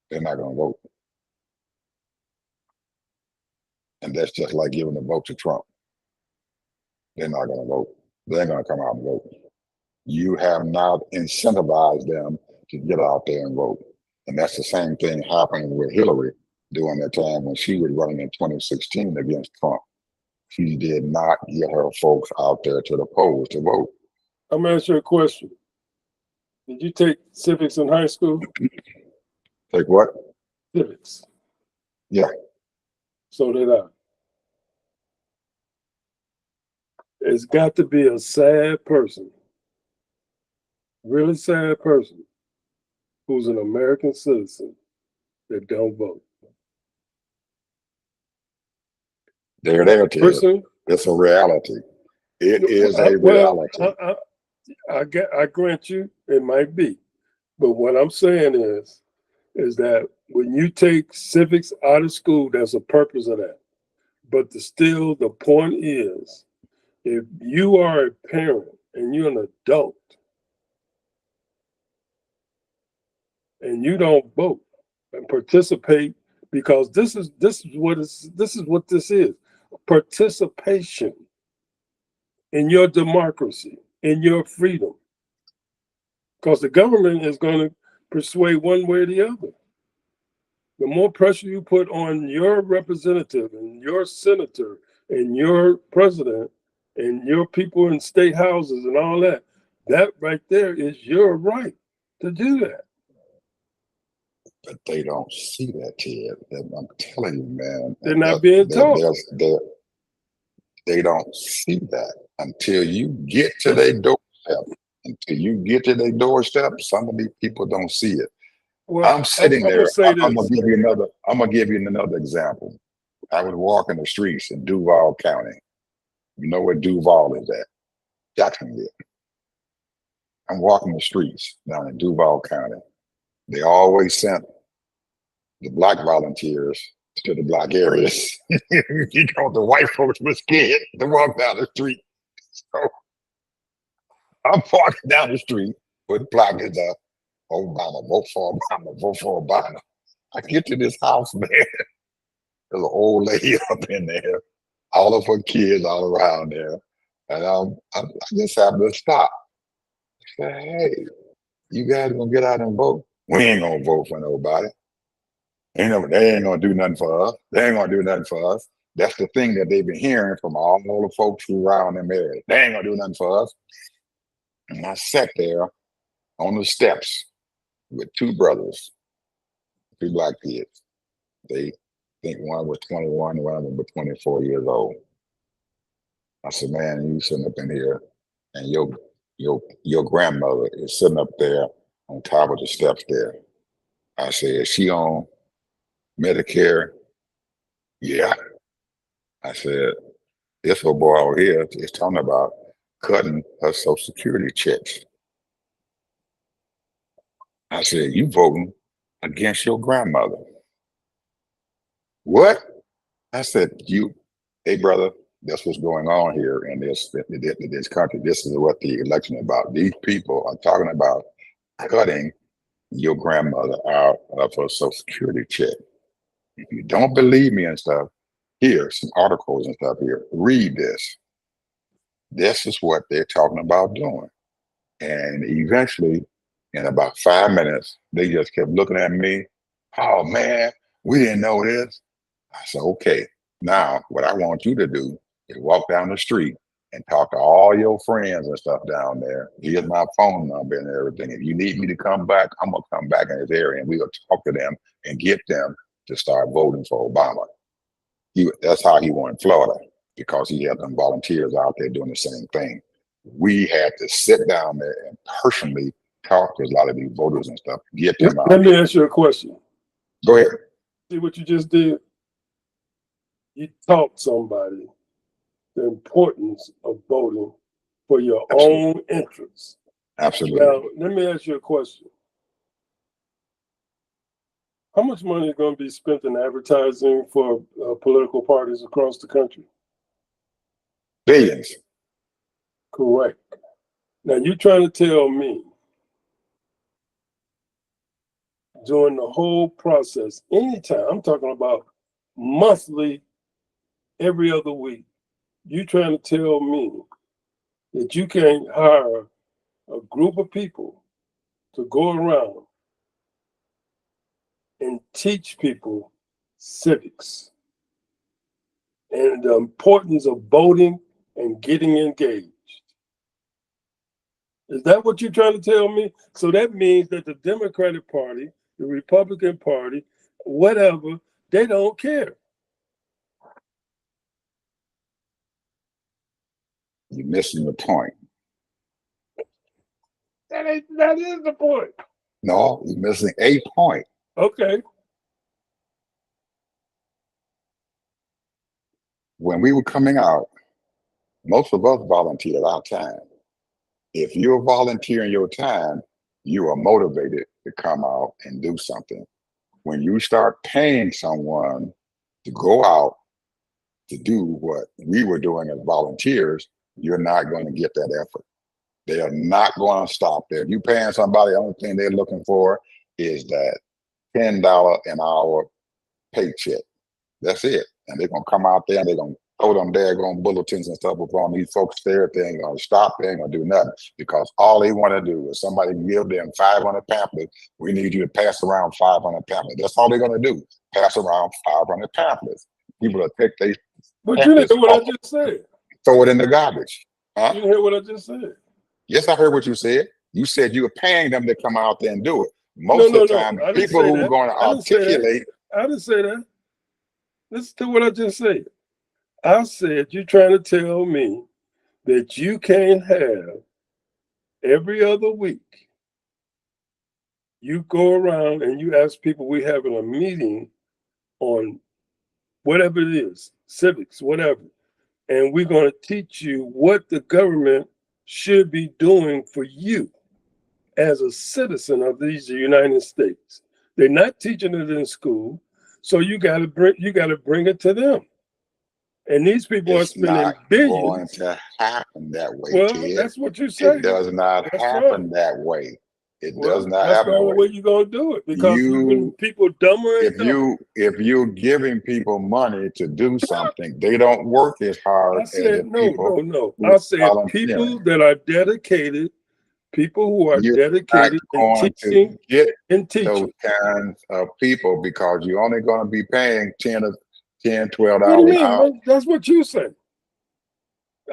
Speaker 1: They're not going to vote. And that's just like giving the vote to Trump. They're not going to vote. They're going to come out and vote. You have not incentivized them to get out there and vote. And that's the same thing happening with Hillary during that time when she was running in 2016 against Trump. She did not get her folks out there to the polls to vote.
Speaker 2: I'm going to ask you a question. Did you take civics in high school?
Speaker 1: Take what?
Speaker 2: Civics.
Speaker 1: Yeah.
Speaker 2: So did I. It's got to be a sad person, really sad person, who's an American citizen that don't vote.
Speaker 1: There, Ted.
Speaker 2: Person,
Speaker 1: It's a reality. It is a reality.
Speaker 2: I grant you it might be, but what I'm saying is that when you take civics out of school, there's a purpose of that. But still, the point is, if you are a parent and you're an adult and you don't vote and participate, because this is what this is participation in your democracy, in your freedom. Because the government is going to persuade one way or the other. The more pressure you put on your representative and your senator and your president and your people in state houses and all that, that right there is your right to do that.
Speaker 1: But they don't see that, Ted. I'm telling you, man.
Speaker 2: They're not being taught.
Speaker 1: They don't see that until you get to their doorstep. Until you get to their doorstep, some of these people don't see it.
Speaker 2: Well,
Speaker 1: I'm sitting there. I'm
Speaker 2: this.
Speaker 1: gonna give you another example. I was walking the streets in Duval County. You know where Duval is at? Jacksonville. I'm walking the streets down in Duval County. They always sent the black volunteers to the black areas. The white folks were scared to walk down the street. So I'm walking down the street with placards up. Obama, vote for Obama, vote for Obama. I get to this house, man. There's an old lady up in there, all of her kids all around there. And I just happened to stop. I said, hey, you guys gonna get out and vote? We ain't gonna vote for nobody. They ain't gonna do nothing for us. They ain't gonna do nothing for us. That's the thing that they've been hearing from all the folks who around them areas. They ain't gonna do nothing for us. And I sat there on the steps with two brothers, two black kids. They think one was 21, one of them was 24 years old. I said, man, you sitting up in here and your grandmother is sitting up there on top of the steps there. I said, is she on Medicare? Yeah. I said, this little boy over here is talking about cutting her Social Security checks. I said, you voting against your grandmother. What? I said, hey brother, that's what's going on here in this country. This is what the election is about. These people are talking about cutting your grandmother out of her Social Security check. If you don't believe me and stuff, here, some articles and stuff here. Read this. This is what they're talking about doing. And eventually, in about 5 minutes, they just kept looking at me. Oh man, we didn't know this. I said, okay, now what I want you to do is walk down the street and talk to all your friends and stuff down there. Here's my phone number and everything. If you need me to come back, I'm gonna come back in this area and we'll talk to them and get them to start voting for Obama. That's how he won Florida, because he had them volunteers out there doing the same thing. We had to sit down there and personally talk to a lot of these voters and stuff, get them out.
Speaker 2: Let me ask you a question.
Speaker 1: Go ahead.
Speaker 2: See what you just did? You taught somebody the importance of voting for your own interests.
Speaker 1: Absolutely.
Speaker 2: Now, let me ask you a question. How much money is going to be spent in advertising for political parties across the country?
Speaker 1: Billions.
Speaker 2: Correct. Now, you're trying to tell me during the whole process, anytime, I'm talking about monthly, every other week, you trying to tell me that you can't hire a group of people to go around and teach people civics and the importance of voting and getting engaged? Is that what you're trying to tell me? So that means that the Democratic Party, the Republican Party, whatever, they don't care.
Speaker 1: You're missing the point.
Speaker 2: That is the point.
Speaker 1: No, you're missing a point.
Speaker 2: Okay.
Speaker 1: When we were coming out, most of us volunteered our time. If you're volunteering your time, you are motivated to come out and do something. When you start paying someone to go out to do what we were doing as volunteers, you're not going to get that effort. They are not going to stop there. If you're paying somebody, the only thing they're looking for is that $10 an hour paycheck. That's it. And they're going to come out there and they're going to throw them daggone bulletins and stuff upon these folks there. They ain't going to stop. They ain't going to do nothing, because all they want to do is somebody give them 500 pamphlets. We need you to pass around 500 pamphlets. That's all they're going to do. Pass around 500 pamphlets. People will take their
Speaker 2: But you didn't hear what I just said.
Speaker 1: Throw it in the garbage. Huh?
Speaker 2: You didn't hear what I just said.
Speaker 1: Yes, I heard what you said. You said you were paying them to come out there and do it. Most of the time, people who are going to articulate.
Speaker 2: I didn't say that. Listen to what I just said. I said, you're trying to tell me that you can't have every other week, you go around and you ask people, we're having a meeting on whatever it is, civics, whatever, and we're going to teach you what the government should be doing for you as a citizen of these United States. They're not teaching it in school, so you got to bring it to them. And these people are spending billions.
Speaker 1: It's not going to happen that way,
Speaker 2: well,
Speaker 1: Ted.
Speaker 2: That's what you say.
Speaker 1: It does not happen that way. It does not happen.
Speaker 2: That's the only way you're going to do it, because people dumber and dumber.
Speaker 1: If you're giving people money to do something, they don't work as hard as the people.
Speaker 2: No. I said people that are dedicated, people who are dedicated in teaching and teaching.
Speaker 1: Those kinds of people, because you're only going to be paying $10, $12
Speaker 2: What do you mean?
Speaker 1: an hour.
Speaker 2: That's what you say.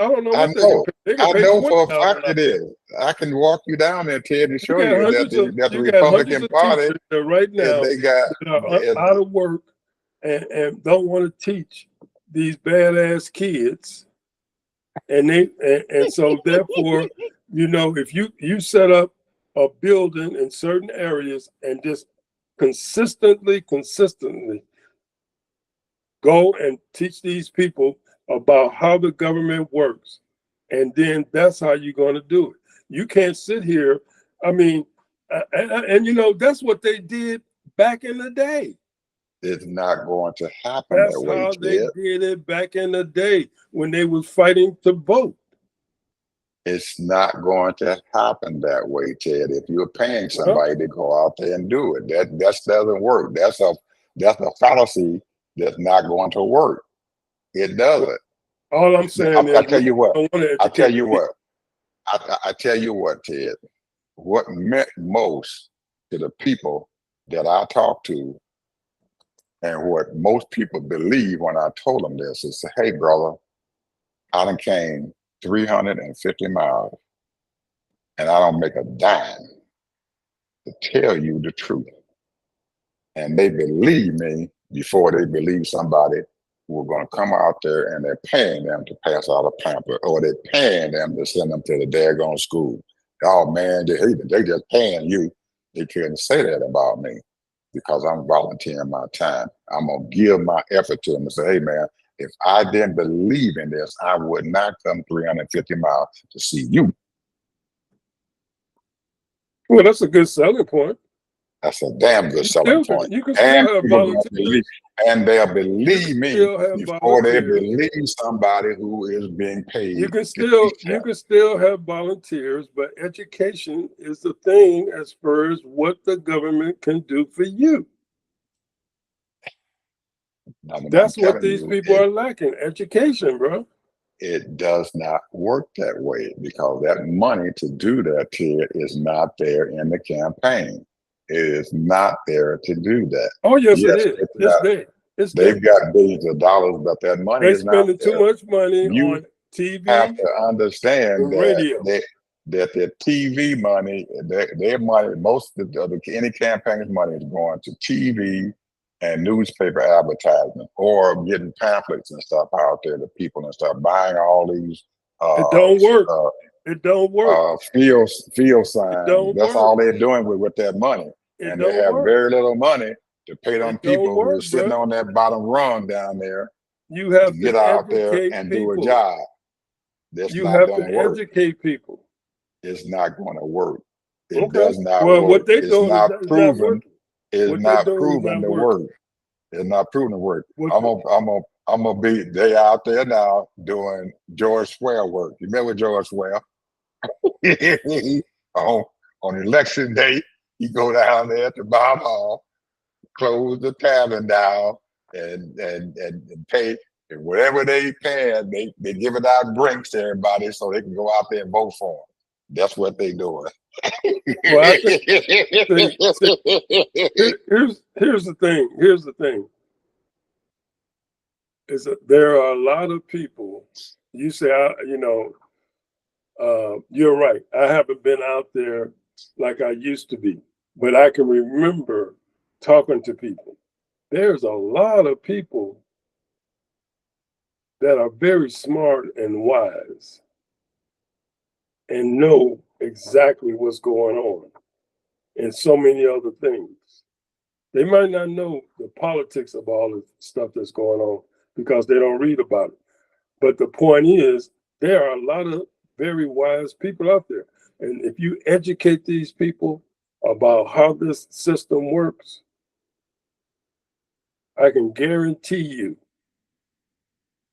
Speaker 2: I don't know.
Speaker 1: I know for a fact it is. I can walk you down there, Ted, to show you that the Republican Party
Speaker 2: right now
Speaker 1: they got
Speaker 2: are out of work and don't want to teach these badass kids, and so therefore, if you set up a building in certain areas and just consistently go and teach these people about how the government works. And then that's how you're going to do it. You can't sit here. I mean, and you know, that's what they did back in the day.
Speaker 1: It's not going to happen that
Speaker 2: That's
Speaker 1: way,
Speaker 2: how they
Speaker 1: Ted.
Speaker 2: did it back in the day when they was fighting to vote.
Speaker 1: It's not going to happen that way, Ted. If you're paying
Speaker 2: Well,
Speaker 1: somebody to go out there and do it, that doesn't work. That's a fallacy that's not going to work. It doesn't.
Speaker 2: all I'm saying
Speaker 1: I
Speaker 2: is we
Speaker 1: tell you what.
Speaker 2: don't want to
Speaker 1: I tell
Speaker 2: educate the
Speaker 1: you
Speaker 2: people.
Speaker 1: what. I tell you what, Ted. What meant most to the people that I talked to, and what most people believe when I told them this, is, "Hey, brother, I done came 350 miles, and I don't make a dime to tell you the truth." And they believe me before they believe somebody who are going to come out there and they're paying them to pass out a pamphlet, or they're paying them to send them to the daggone school. Oh man, they just paying you. They couldn't say that about me because I'm volunteering my time. I'm gonna give my effort to them and say, hey man, if I didn't believe in this, I would not come 350 miles to see you.
Speaker 2: Well, that's a good selling point.
Speaker 1: That's a damn good selling point.
Speaker 2: You can still
Speaker 1: And
Speaker 2: have
Speaker 1: people gonna believe,
Speaker 2: volunteers.
Speaker 1: and they'll
Speaker 2: You
Speaker 1: believe
Speaker 2: can
Speaker 1: me
Speaker 2: still have
Speaker 1: before they
Speaker 2: volunteers.
Speaker 1: believe somebody who is being paid to teach
Speaker 2: You
Speaker 1: them.
Speaker 2: can still have volunteers, but education is the thing as far as what the government can do for you.
Speaker 1: I mean, I'm
Speaker 2: That's what
Speaker 1: telling
Speaker 2: these
Speaker 1: you,
Speaker 2: people are lacking. Education, bro.
Speaker 1: it does not work that way because that money to do that, kid, is not there in the campaign. It is not there to do that.
Speaker 2: Oh, yes, it
Speaker 1: Yes,
Speaker 2: is. It's there. It's there.
Speaker 1: they've got billions of dollars, but that money
Speaker 2: They
Speaker 1: is not
Speaker 2: spending too
Speaker 1: there.
Speaker 2: much money
Speaker 1: You
Speaker 2: on
Speaker 1: have
Speaker 2: TV
Speaker 1: to understand
Speaker 2: and
Speaker 1: that
Speaker 2: radio.
Speaker 1: their TV money, their money, most of any campaign's money is going to TV and newspaper advertisement, or getting pamphlets and stuff out there to people and stuff, buying all these
Speaker 2: It
Speaker 1: uh,
Speaker 2: don't work.
Speaker 1: uh,
Speaker 2: It don't work.
Speaker 1: field
Speaker 2: It
Speaker 1: signs.
Speaker 2: don't
Speaker 1: That's
Speaker 2: work.
Speaker 1: all they're doing with that money,
Speaker 2: It
Speaker 1: and they
Speaker 2: don't
Speaker 1: have
Speaker 2: work.
Speaker 1: very little money to pay them
Speaker 2: It don't
Speaker 1: people who
Speaker 2: work,
Speaker 1: are sitting
Speaker 2: bro.
Speaker 1: on that bottom rung down there
Speaker 2: You
Speaker 1: to
Speaker 2: have
Speaker 1: get
Speaker 2: to
Speaker 1: out there
Speaker 2: educate
Speaker 1: and do a
Speaker 2: people.
Speaker 1: job. That's
Speaker 2: You
Speaker 1: not
Speaker 2: have to
Speaker 1: going to work.
Speaker 2: educate people.
Speaker 1: It's not going to work. It
Speaker 2: Okay.
Speaker 1: does not
Speaker 2: Well,
Speaker 1: work.
Speaker 2: what they
Speaker 1: It's
Speaker 2: doing
Speaker 1: not
Speaker 2: is not
Speaker 1: proven.
Speaker 2: working.
Speaker 1: It's
Speaker 2: What they
Speaker 1: not
Speaker 2: doing is
Speaker 1: proven
Speaker 2: not
Speaker 1: to
Speaker 2: working.
Speaker 1: work. It's not proven to work.
Speaker 2: What
Speaker 1: I'm gonna be. They out there now doing George Square work. You remember George Square? on on election day, you go down there to Bob Hall, close the tavern down, and pay. And whatever they paying, they giving out drinks to everybody so they can go out there and vote for them. That's what they doing.
Speaker 2: well, I think see, here's the thing. Here's the thing. Is that there are a lot of people. You say, you're right. I haven't been out there like I used to be, but I can remember talking to people. There's a lot of people that are very smart and wise and know exactly what's going on and so many other things. They might not know the politics of all the stuff that's going on because they don't read about it. But the point is, there are a lot of very wise people out there. And if you educate these people about how this system works, I can guarantee you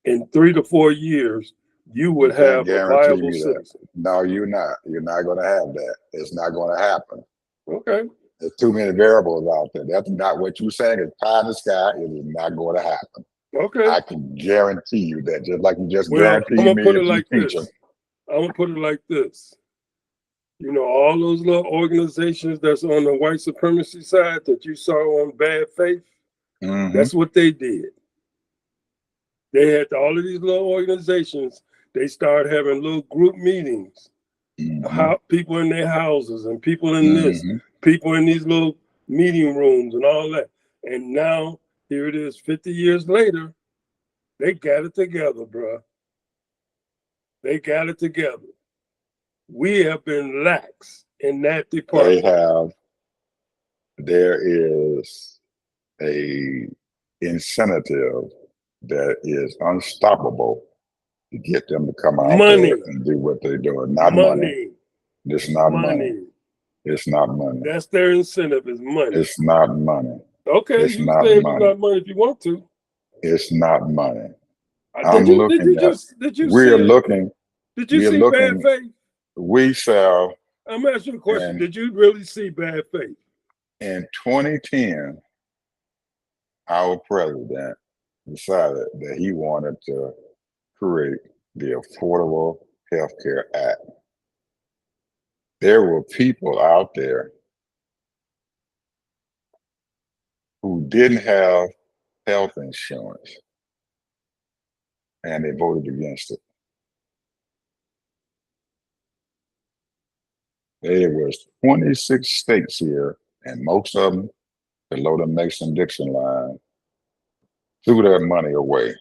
Speaker 2: in 3 to 4 years, you
Speaker 1: You
Speaker 2: would
Speaker 1: can't
Speaker 2: have a
Speaker 1: guarantee
Speaker 2: viable
Speaker 1: me that.
Speaker 2: citizen.
Speaker 1: No, you're not. You're not going to have that. It's not going to happen.
Speaker 2: Okay.
Speaker 1: There's too many variables out there. That's not what you're saying. It's pie in the sky. It is not going to happen.
Speaker 2: Okay.
Speaker 1: I can guarantee you that, just like you just
Speaker 2: Well, I'm
Speaker 1: guaranteed
Speaker 2: gonna
Speaker 1: me
Speaker 2: put it
Speaker 1: if you
Speaker 2: like
Speaker 1: teach them.
Speaker 2: this. I'm gonna put it like this. You know, all those little organizations that's on the white supremacy side that you saw on Bad Faith,
Speaker 1: Mm-hmm.
Speaker 2: that's what they did. They had all of these little organizations. They started having little group meetings,
Speaker 1: Mm-hmm.
Speaker 2: how people in their houses and people in this,
Speaker 1: Mm-hmm.
Speaker 2: people in these little meeting rooms and all that. And now here it is, 50 years later, they got it together, bro. They got it together. We have been lax in that
Speaker 1: They
Speaker 2: department.
Speaker 1: have there is a incentive that is unstoppable to get them to come out there
Speaker 2: Money,
Speaker 1: and do what they're doing. Not money.
Speaker 2: money,
Speaker 1: It's not money.
Speaker 2: money.
Speaker 1: It's not money.
Speaker 2: That's their incentive is money.
Speaker 1: It's not money.
Speaker 2: Okay,
Speaker 1: It's
Speaker 2: you
Speaker 1: not
Speaker 2: say it's
Speaker 1: money.
Speaker 2: not money if you want to.
Speaker 1: It's not money.
Speaker 2: Did
Speaker 1: I'm
Speaker 2: you
Speaker 1: looking at.
Speaker 2: did you
Speaker 1: We're
Speaker 2: see
Speaker 1: looking.
Speaker 2: did you
Speaker 1: We're
Speaker 2: see bad
Speaker 1: looking.
Speaker 2: faith?
Speaker 1: We sell
Speaker 2: I'm asking you a question.
Speaker 1: in
Speaker 2: Did you really see bad faith?
Speaker 1: in 2010. Our president decided that he wanted to create the Affordable Health Care Act. There were people out there who didn't have health insurance, and they voted against it. There was 26 states here, and most of them below the Mason-Dixon line threw their money away.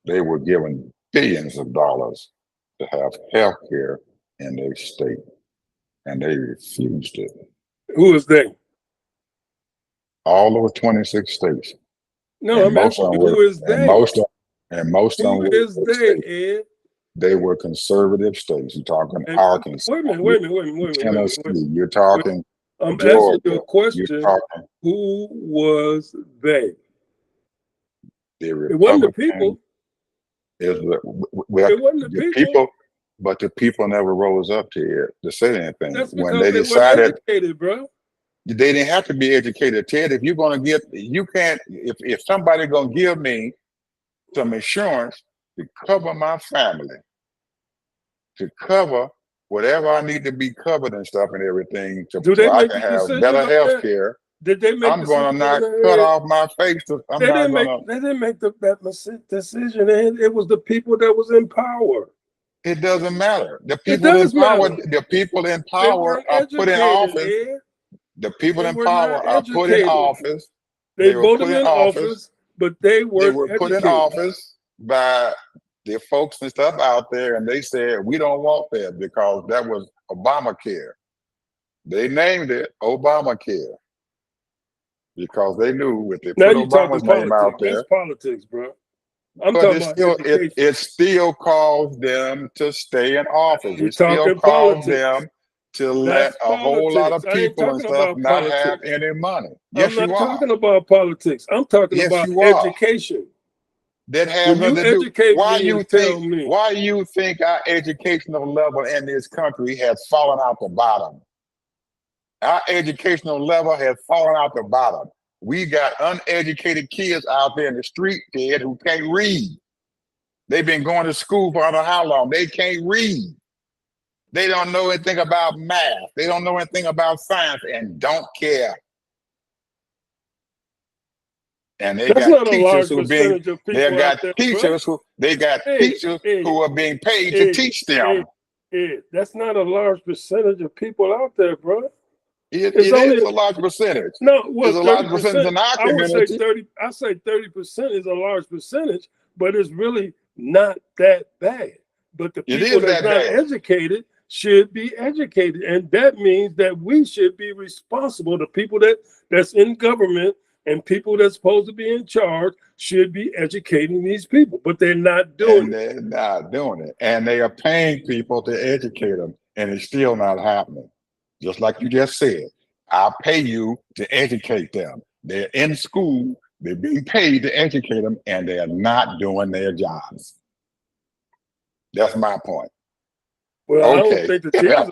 Speaker 1: They were given billions of dollars to have health care in their state, and they refused it.
Speaker 2: Who is they?
Speaker 1: All over 26 states,
Speaker 2: No,
Speaker 1: and
Speaker 2: I'm
Speaker 1: most of
Speaker 2: asking
Speaker 1: them
Speaker 2: you,
Speaker 1: were,
Speaker 2: who is
Speaker 1: and
Speaker 2: they?
Speaker 1: most of them
Speaker 2: Who
Speaker 1: were
Speaker 2: is
Speaker 1: red
Speaker 2: they,
Speaker 1: states.
Speaker 2: Ed?
Speaker 1: They were conservative states. You're talking
Speaker 2: And
Speaker 1: Arkansas,
Speaker 2: wait a minute.
Speaker 1: Tennessee. You're talking
Speaker 2: I'm asking you a
Speaker 1: Georgia. You're
Speaker 2: question.
Speaker 1: talking
Speaker 2: Who was they?
Speaker 1: the
Speaker 2: It wasn't the
Speaker 1: Republican.
Speaker 2: people.
Speaker 1: Well,
Speaker 2: It wasn't the
Speaker 1: the
Speaker 2: people.
Speaker 1: but the people never rose up to it to say anything.
Speaker 2: That's
Speaker 1: When
Speaker 2: because
Speaker 1: they
Speaker 2: they weren't
Speaker 1: decided
Speaker 2: educated, bro.
Speaker 1: they didn't have to be educated, Ted. If you're going to get, you can't. If somebody going to give me some insurance to cover my family, to cover whatever I need to be covered and stuff and everything,
Speaker 2: Do
Speaker 1: so
Speaker 2: they
Speaker 1: I
Speaker 2: make
Speaker 1: can
Speaker 2: the
Speaker 1: have
Speaker 2: decisions
Speaker 1: better
Speaker 2: on
Speaker 1: health
Speaker 2: that?
Speaker 1: care,
Speaker 2: Did they make
Speaker 1: I'm going to
Speaker 2: decisions
Speaker 1: not
Speaker 2: on
Speaker 1: cut
Speaker 2: that?
Speaker 1: off my face. I'm
Speaker 2: They
Speaker 1: not
Speaker 2: didn't
Speaker 1: going
Speaker 2: make.
Speaker 1: to.
Speaker 2: They didn't make that decision, and it was the people that was in power.
Speaker 1: It doesn't matter. The
Speaker 2: It
Speaker 1: people in
Speaker 2: does
Speaker 1: power.
Speaker 2: matter.
Speaker 1: The people in
Speaker 2: They
Speaker 1: power
Speaker 2: weren't
Speaker 1: are put in
Speaker 2: educated,
Speaker 1: office.
Speaker 2: Ed.
Speaker 1: The people
Speaker 2: They
Speaker 1: in
Speaker 2: were not
Speaker 1: power are put in
Speaker 2: educated.
Speaker 1: office.
Speaker 2: They
Speaker 1: They were put
Speaker 2: voted
Speaker 1: in
Speaker 2: in
Speaker 1: office.
Speaker 2: office, but they
Speaker 1: They
Speaker 2: weren't
Speaker 1: were put in
Speaker 2: educated.
Speaker 1: office by the folks and stuff out there, and they said, we don't want that because that was Obamacare. They named it Obamacare because they knew if they
Speaker 2: Now
Speaker 1: put
Speaker 2: you're talking
Speaker 1: Obama's name
Speaker 2: politics.
Speaker 1: out
Speaker 2: That's
Speaker 1: there,
Speaker 2: politics, bro. I'm
Speaker 1: but
Speaker 2: talking
Speaker 1: it
Speaker 2: about
Speaker 1: still
Speaker 2: education.
Speaker 1: it still caused them to stay in office.
Speaker 2: You're
Speaker 1: It still
Speaker 2: talking
Speaker 1: caused
Speaker 2: politics.
Speaker 1: them to let
Speaker 2: That's
Speaker 1: a whole lot of
Speaker 2: politics. I ain't
Speaker 1: people and
Speaker 2: talking
Speaker 1: stuff
Speaker 2: about
Speaker 1: not have
Speaker 2: politics.
Speaker 1: any money.
Speaker 2: I'm
Speaker 1: Yes,
Speaker 2: not
Speaker 1: you are.
Speaker 2: talking about politics. I'm talking
Speaker 1: Yes,
Speaker 2: about
Speaker 1: you are.
Speaker 2: education.
Speaker 1: That has
Speaker 2: When you
Speaker 1: nothing to do.
Speaker 2: educate me and tell me,
Speaker 1: Why you think our educational level in this country has fallen out the bottom? Our educational level has fallen out the bottom. We got uneducated kids out there in the street, Ted, who can't read. They've been going to school for I don't know how long. They can't read. They don't know anything about math. They don't know anything about science and don't care. And they
Speaker 2: that's
Speaker 1: got
Speaker 2: not a
Speaker 1: teachers
Speaker 2: large
Speaker 1: who being
Speaker 2: percentage of people out there, bro. Hey,
Speaker 1: who are being paid to
Speaker 2: hey,
Speaker 1: teach them.
Speaker 2: that's not a large percentage of people out there, bro.
Speaker 1: It
Speaker 2: It's only
Speaker 1: is a large percentage.
Speaker 2: no,
Speaker 1: It's
Speaker 2: well,
Speaker 1: a large percentage
Speaker 2: 30%.
Speaker 1: in our
Speaker 2: I would say
Speaker 1: community.
Speaker 2: 30. I say 30% is a large percentage, but it's really not that bad. But the
Speaker 1: It
Speaker 2: people
Speaker 1: is
Speaker 2: that's
Speaker 1: that
Speaker 2: not
Speaker 1: bad.
Speaker 2: educated should be educated, and that means that we should be responsible. The people that's in government and people that's supposed to be in charge should be educating these people, but they're not doing
Speaker 1: And
Speaker 2: it.
Speaker 1: they're not doing it. And they are paying people to educate them, and it's still not happening. Just like you just said, I'll pay you to educate them. They're in school, they're being paid to educate them, and they're not doing their jobs. That's my point.
Speaker 2: Well, I don't
Speaker 1: Okay.
Speaker 2: think the teachers.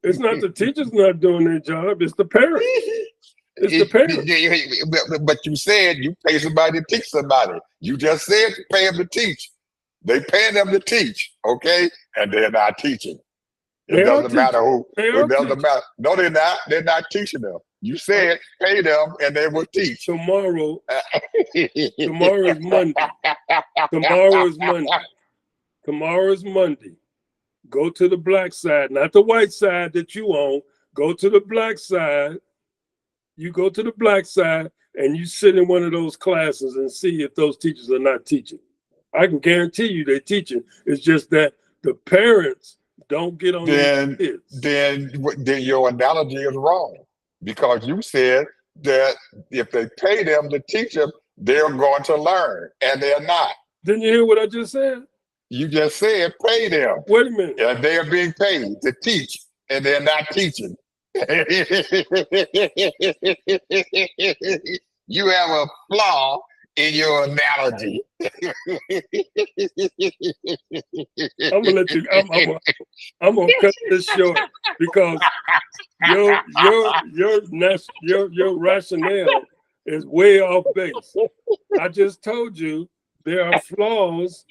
Speaker 2: It's not the teachers not doing their job; it's the parents. It's the parents.
Speaker 1: But you said you pay somebody to teach somebody. You just said you pay them to teach. They pay them to teach, okay? And they're not teaching. It
Speaker 2: They are
Speaker 1: doesn't matter
Speaker 2: teaching.
Speaker 1: who.
Speaker 2: They
Speaker 1: It
Speaker 2: are
Speaker 1: doesn't
Speaker 2: teaching.
Speaker 1: matter. No, they're not. They're not teaching them. You said pay them and they will teach.
Speaker 2: Tomorrow is Monday. Tomorrow is Monday. Tomorrow is Monday. Go to the black side, not the white side that you own. Go to the black side. You go to the black side and you sit in one of those classes and see if those teachers are not teaching. I can guarantee you they're teaching. It's just that the parents Don't get on
Speaker 1: then
Speaker 2: these kids.
Speaker 1: then your analogy is wrong, because you said that if they pay them to teach them, they're going to learn, and they're not.
Speaker 2: Didn't you hear what I just said?
Speaker 1: You just said pay them,
Speaker 2: Wait a minute.
Speaker 1: and they're being paid to teach, and they're not teaching. You have a flaw in your analogy.
Speaker 2: I'm gonna let you. I'm gonna cut this short because your rationale is way off base. I just told you there are flaws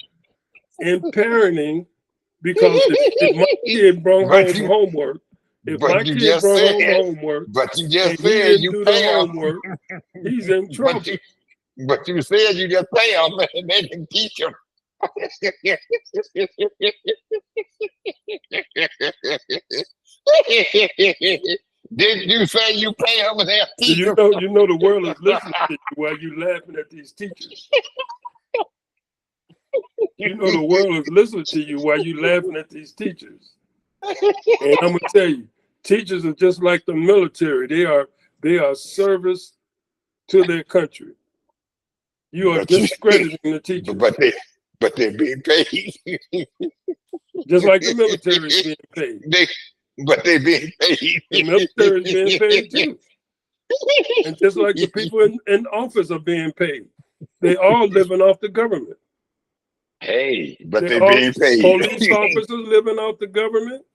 Speaker 2: in parenting because if my kid brought home homework, if my kid brought home homework
Speaker 1: but you
Speaker 2: and
Speaker 1: just
Speaker 2: he
Speaker 1: said
Speaker 2: didn't
Speaker 1: you
Speaker 2: do the
Speaker 1: pay them.
Speaker 2: homework, he's in trouble.
Speaker 1: But you said you just pay them and they can teach them. Did you say you pay them and they'll teach them?
Speaker 2: You know the world is listening to you while you laughing at these teachers. You know the world is listening to you while you laughing at these teachers. And I'm gonna tell you, teachers are just like the military. They are service to their country. You are discrediting the teachers.
Speaker 1: But they're being paid.
Speaker 2: Just like the military is being paid.
Speaker 1: But they're being paid.
Speaker 2: The military is being paid too. And just like the people in office are being paid. They all living off the government.
Speaker 1: Hey, but they're being paid.
Speaker 2: Police officers living off the government.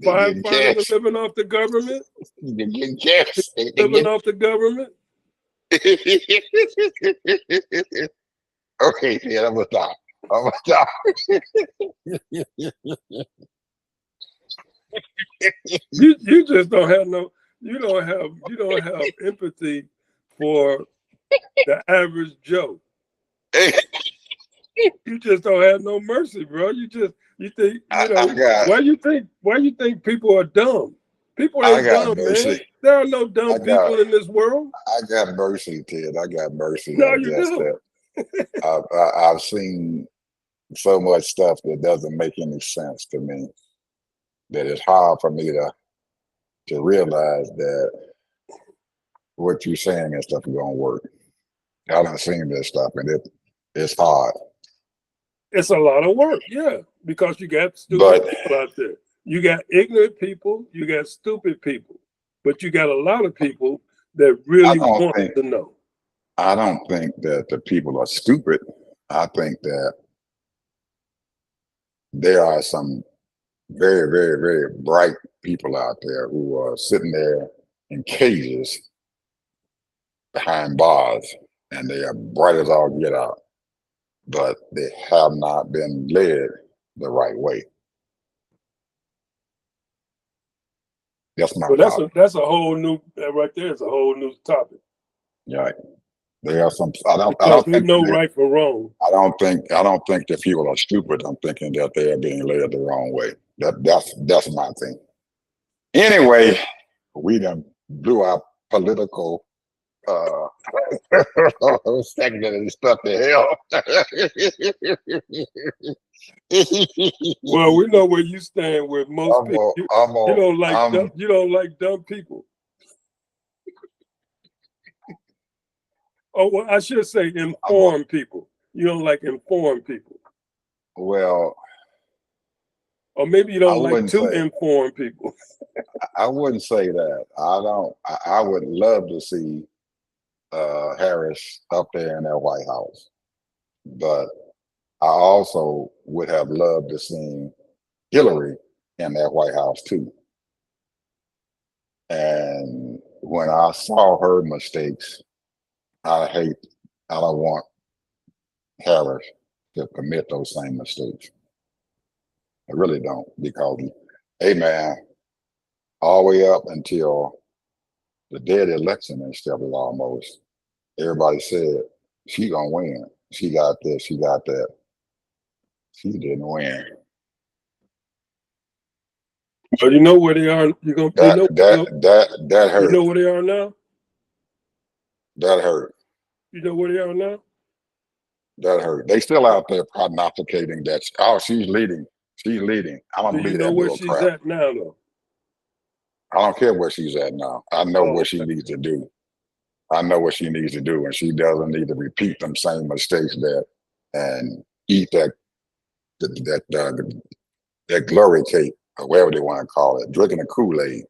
Speaker 2: Firefighters are living off the government.
Speaker 1: They're getting cash.
Speaker 2: Living off the government.
Speaker 1: Okay, yeah, I'm gonna stop.
Speaker 2: You just don't have you don't have empathy for the average Joe. You just don't have no mercy, bro. You think why you think people are dumb? People ain't dumb,
Speaker 1: mercy.
Speaker 2: Man. There are no dumb people in this world.
Speaker 1: I got mercy, Ted. I got mercy.
Speaker 2: No, you don't.
Speaker 1: I've seen so much stuff that doesn't make any sense to me that it's hard for me to realize that what you're saying and stuff is gonna work. I done seen this stuff and it's hard.
Speaker 2: It's a lot of work, yeah, because you got stupid people out there. You got ignorant people, you got stupid people, but you got a lot of people that really want to know.
Speaker 1: I don't think that the people are stupid. I think that there are some very, very, very bright people out there who are sitting there in cages behind bars, and they are bright as all get out, but they have not been led the right way. That's my
Speaker 2: problem. That's a whole new right there is a whole new topic.
Speaker 1: Right. There are some. I don't
Speaker 2: think no right or wrong.
Speaker 1: I don't think that people are stupid. I'm thinking that they are being led the wrong way. That's my thing. Anyway, we done blew our political segment and stuff to hell.
Speaker 2: Well, we know where you stand with most people. You don't like dumb people. Oh, well, I should say informed people. You don't like informed people.
Speaker 1: Well,
Speaker 2: or maybe you don't like to inform people.
Speaker 1: I wouldn't say that. I would love to see Harris up there in that White House, but I also would have loved to see Hillary in that White House too. And when I saw her mistakes, I don't want Harris to commit those same mistakes. I really don't, because, hey man, all the way up until the day of the election and stuff was almost, everybody said, she gonna win. She got this, she got that. She didn't win.
Speaker 2: But you know where they are.
Speaker 1: That hurt.
Speaker 2: You know where they are now?
Speaker 1: That hurt.
Speaker 2: You know where they are now?
Speaker 1: That hurt. They still out there prognosticating that, oh, she's leading She's leading. I don't
Speaker 2: Do you
Speaker 1: believe
Speaker 2: know
Speaker 1: that
Speaker 2: where
Speaker 1: bull
Speaker 2: she's
Speaker 1: crap.
Speaker 2: at now, though?
Speaker 1: I don't care where she's at now. I know
Speaker 2: Oh,
Speaker 1: what she needs to do. I know what she needs to do, and she doesn't need to repeat them same mistakes that and eat that glory cake or whatever they want to call it, drinking the Kool-Aid.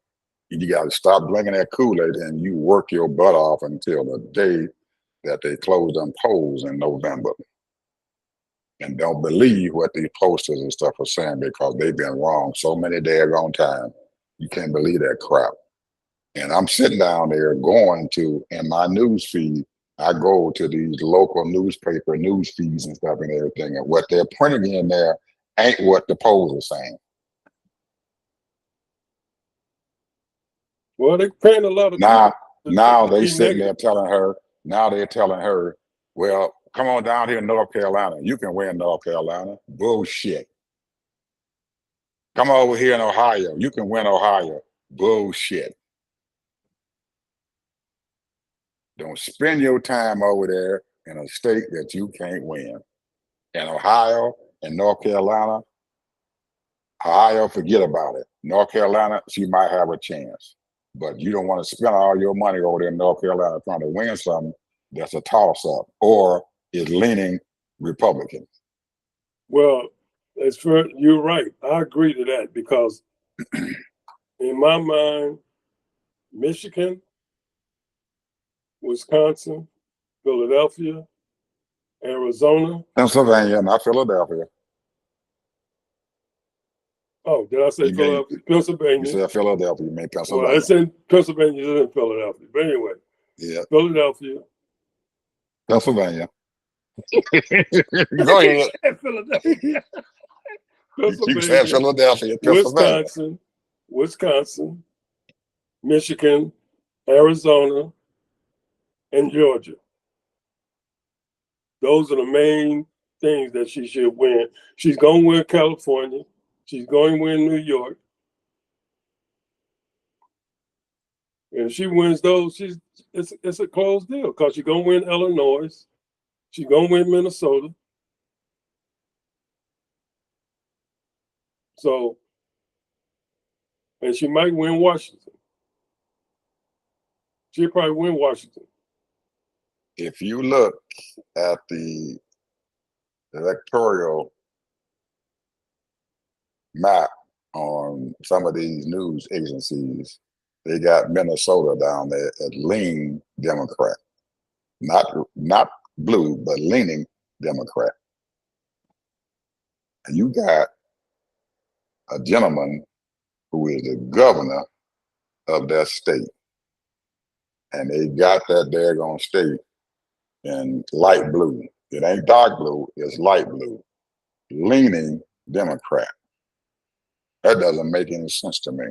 Speaker 1: You got to stop drinking that Kool-Aid and you work your butt off until the day that they close them polls in November. And don't believe what these posters and stuff are saying because they've been wrong so many daggone times. You can't believe that crap. And I'm sitting down there going to, in my news feed, I go to these local newspaper news feeds and stuff and everything. And what they're printing in there ain't what the polls are saying.
Speaker 2: well, they paying a lot of
Speaker 1: Now,
Speaker 2: people
Speaker 1: now
Speaker 2: to
Speaker 1: they
Speaker 2: be
Speaker 1: sitting there
Speaker 2: negative.
Speaker 1: telling her, now they're telling her, well, come on down here in North Carolina. You can win North Carolina. Bullshit. Come over here in Ohio. You can win Ohio. Bullshit. Don't spend your time over there in a state that you can't win. In Ohio and North Carolina, Ohio, forget about it. North Carolina, she might have a chance. But you don't want to spend all your money over there in North Carolina trying to win something that's a toss-up or is leaning Republican.
Speaker 2: Well, you're right. I agree to that because in my mind, Michigan, Wisconsin, Philadelphia, Arizona.
Speaker 1: Pennsylvania, not Philadelphia.
Speaker 2: Oh, did I say
Speaker 1: You mean
Speaker 2: Philadelphia?
Speaker 1: you
Speaker 2: Pennsylvania.
Speaker 1: said Philadelphia, you mean
Speaker 2: Well,
Speaker 1: Pennsylvania.
Speaker 2: it's in Pennsylvania, it's in Philadelphia. But anyway,
Speaker 1: Yeah,
Speaker 2: Philadelphia.
Speaker 1: Pennsylvania. Go
Speaker 2: You
Speaker 1: ahead.
Speaker 2: said Philadelphia.
Speaker 1: You said
Speaker 2: Pennsylvania,
Speaker 1: Philadelphia, Pennsylvania.
Speaker 2: Wisconsin, Michigan, Arizona, and Georgia. Those are the main things that she should win. She's going to win California. She's going to win New York. And if she wins those, it's a closed deal because she's going to win Illinois. She's going to win Minnesota. So, and she might win Washington. She'll probably win Washington.
Speaker 1: If you look at the electoral map on some of these news agencies, they got Minnesota down there at lean Democrat, not blue, but leaning Democrat. And you got a gentleman who is the governor of that state, and they got that daggone state in light blue. It ain't dark blue, it's light blue, leaning Democrat. That doesn't make any sense to me.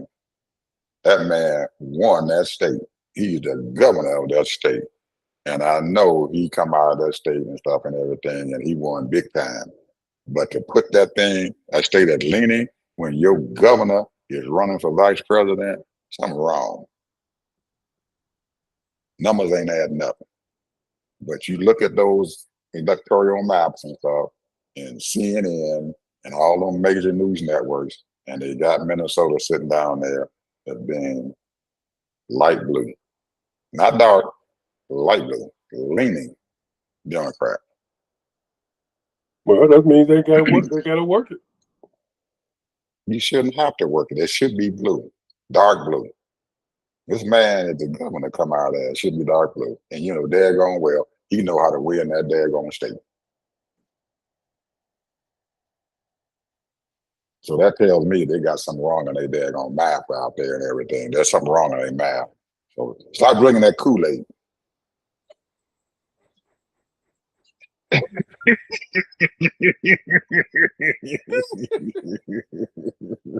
Speaker 1: That man won that state. He's the governor of that state. And I know he come out of that state and stuff and everything, and he won big time. But to put that state at leaning when your governor is running for vice president, something wrong. Numbers ain't adding up. But you look at those electoral maps and stuff, and CNN and all them major news networks, and they got Minnesota sitting down there as being light blue, not dark, light blue, leaning Democrat.
Speaker 2: Well, that means they got to work. They got to work it.
Speaker 1: You shouldn't have to work it. It should be blue, dark blue. This man is the governor come out of there. It should be dark blue. And you know, daggone well, he know how to win that daggone state. So that tells me they got something wrong in their daggone map out there and everything. There's something wrong in their map. So stop drinking that Kool-Aid.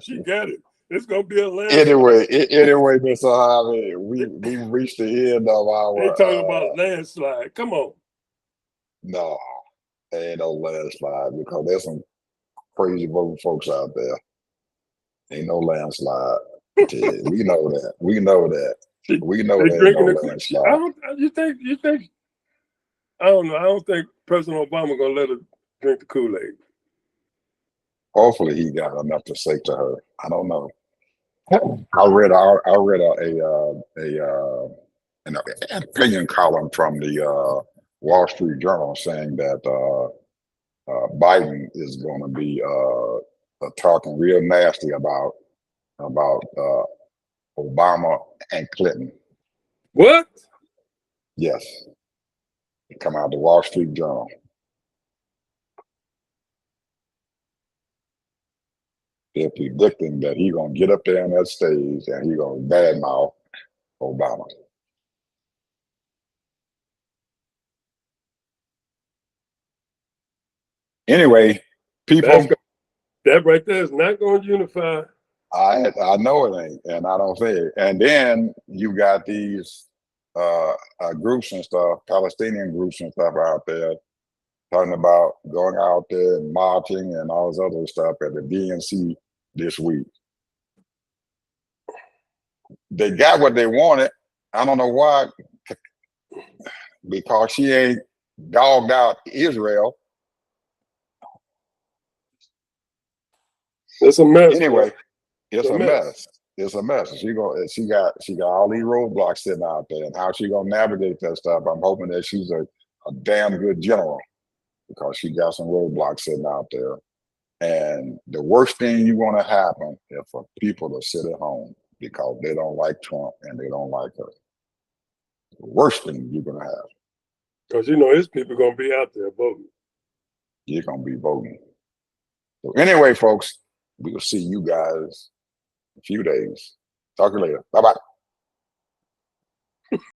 Speaker 2: She got it. It's gonna be a landslide.
Speaker 1: Anyway, Mr. Harvey, we reached the end of
Speaker 2: They
Speaker 1: our
Speaker 2: talking about landslide. Come on.
Speaker 1: no, there ain't no landslide because there's some crazy voting folks out there. Ain't no landslide. We know that. We know that. We know
Speaker 2: They
Speaker 1: there ain't no
Speaker 2: drinking the. I
Speaker 1: landslide.
Speaker 2: don't. You think? I don't know. I don't think President Obama gonna let her drink the Kool-Aid.
Speaker 1: Hopefully he got enough to say to her. I don't know. I read an opinion column from the Wall Street Journal saying that Biden is going to be talking real nasty about Obama and Clinton.
Speaker 2: What?
Speaker 1: Yes, it come out of the Wall Street Journal. They're predicting that he's gonna get up there on that stage and he's gonna badmouth Obama. Anyway, people,
Speaker 2: That right there is not going to unify.
Speaker 1: I know it ain't, and I don't say it. And then you got these groups and stuff, Palestinian groups and stuff out there talking about going out there and marching and all this other stuff at the DNC this week. They got what they wanted. I don't know why, because she ain't dogged out Israel.
Speaker 2: It's a mess.
Speaker 1: Anyway,
Speaker 2: Bro.
Speaker 1: it's a mess. It's a mess. She got all these roadblocks sitting out there, and how she gonna navigate that stuff? I'm hoping that she's a damn good general, because she got some roadblocks sitting out there. And the worst thing you want to happen is for people to sit at home because they don't like Trump and they don't like her. The worst thing you're gonna have.
Speaker 2: Because you know his people are gonna be out there voting.
Speaker 1: You're gonna be voting. So anyway, folks, we'll see you guys in a few days. Talk to you later. Bye-bye.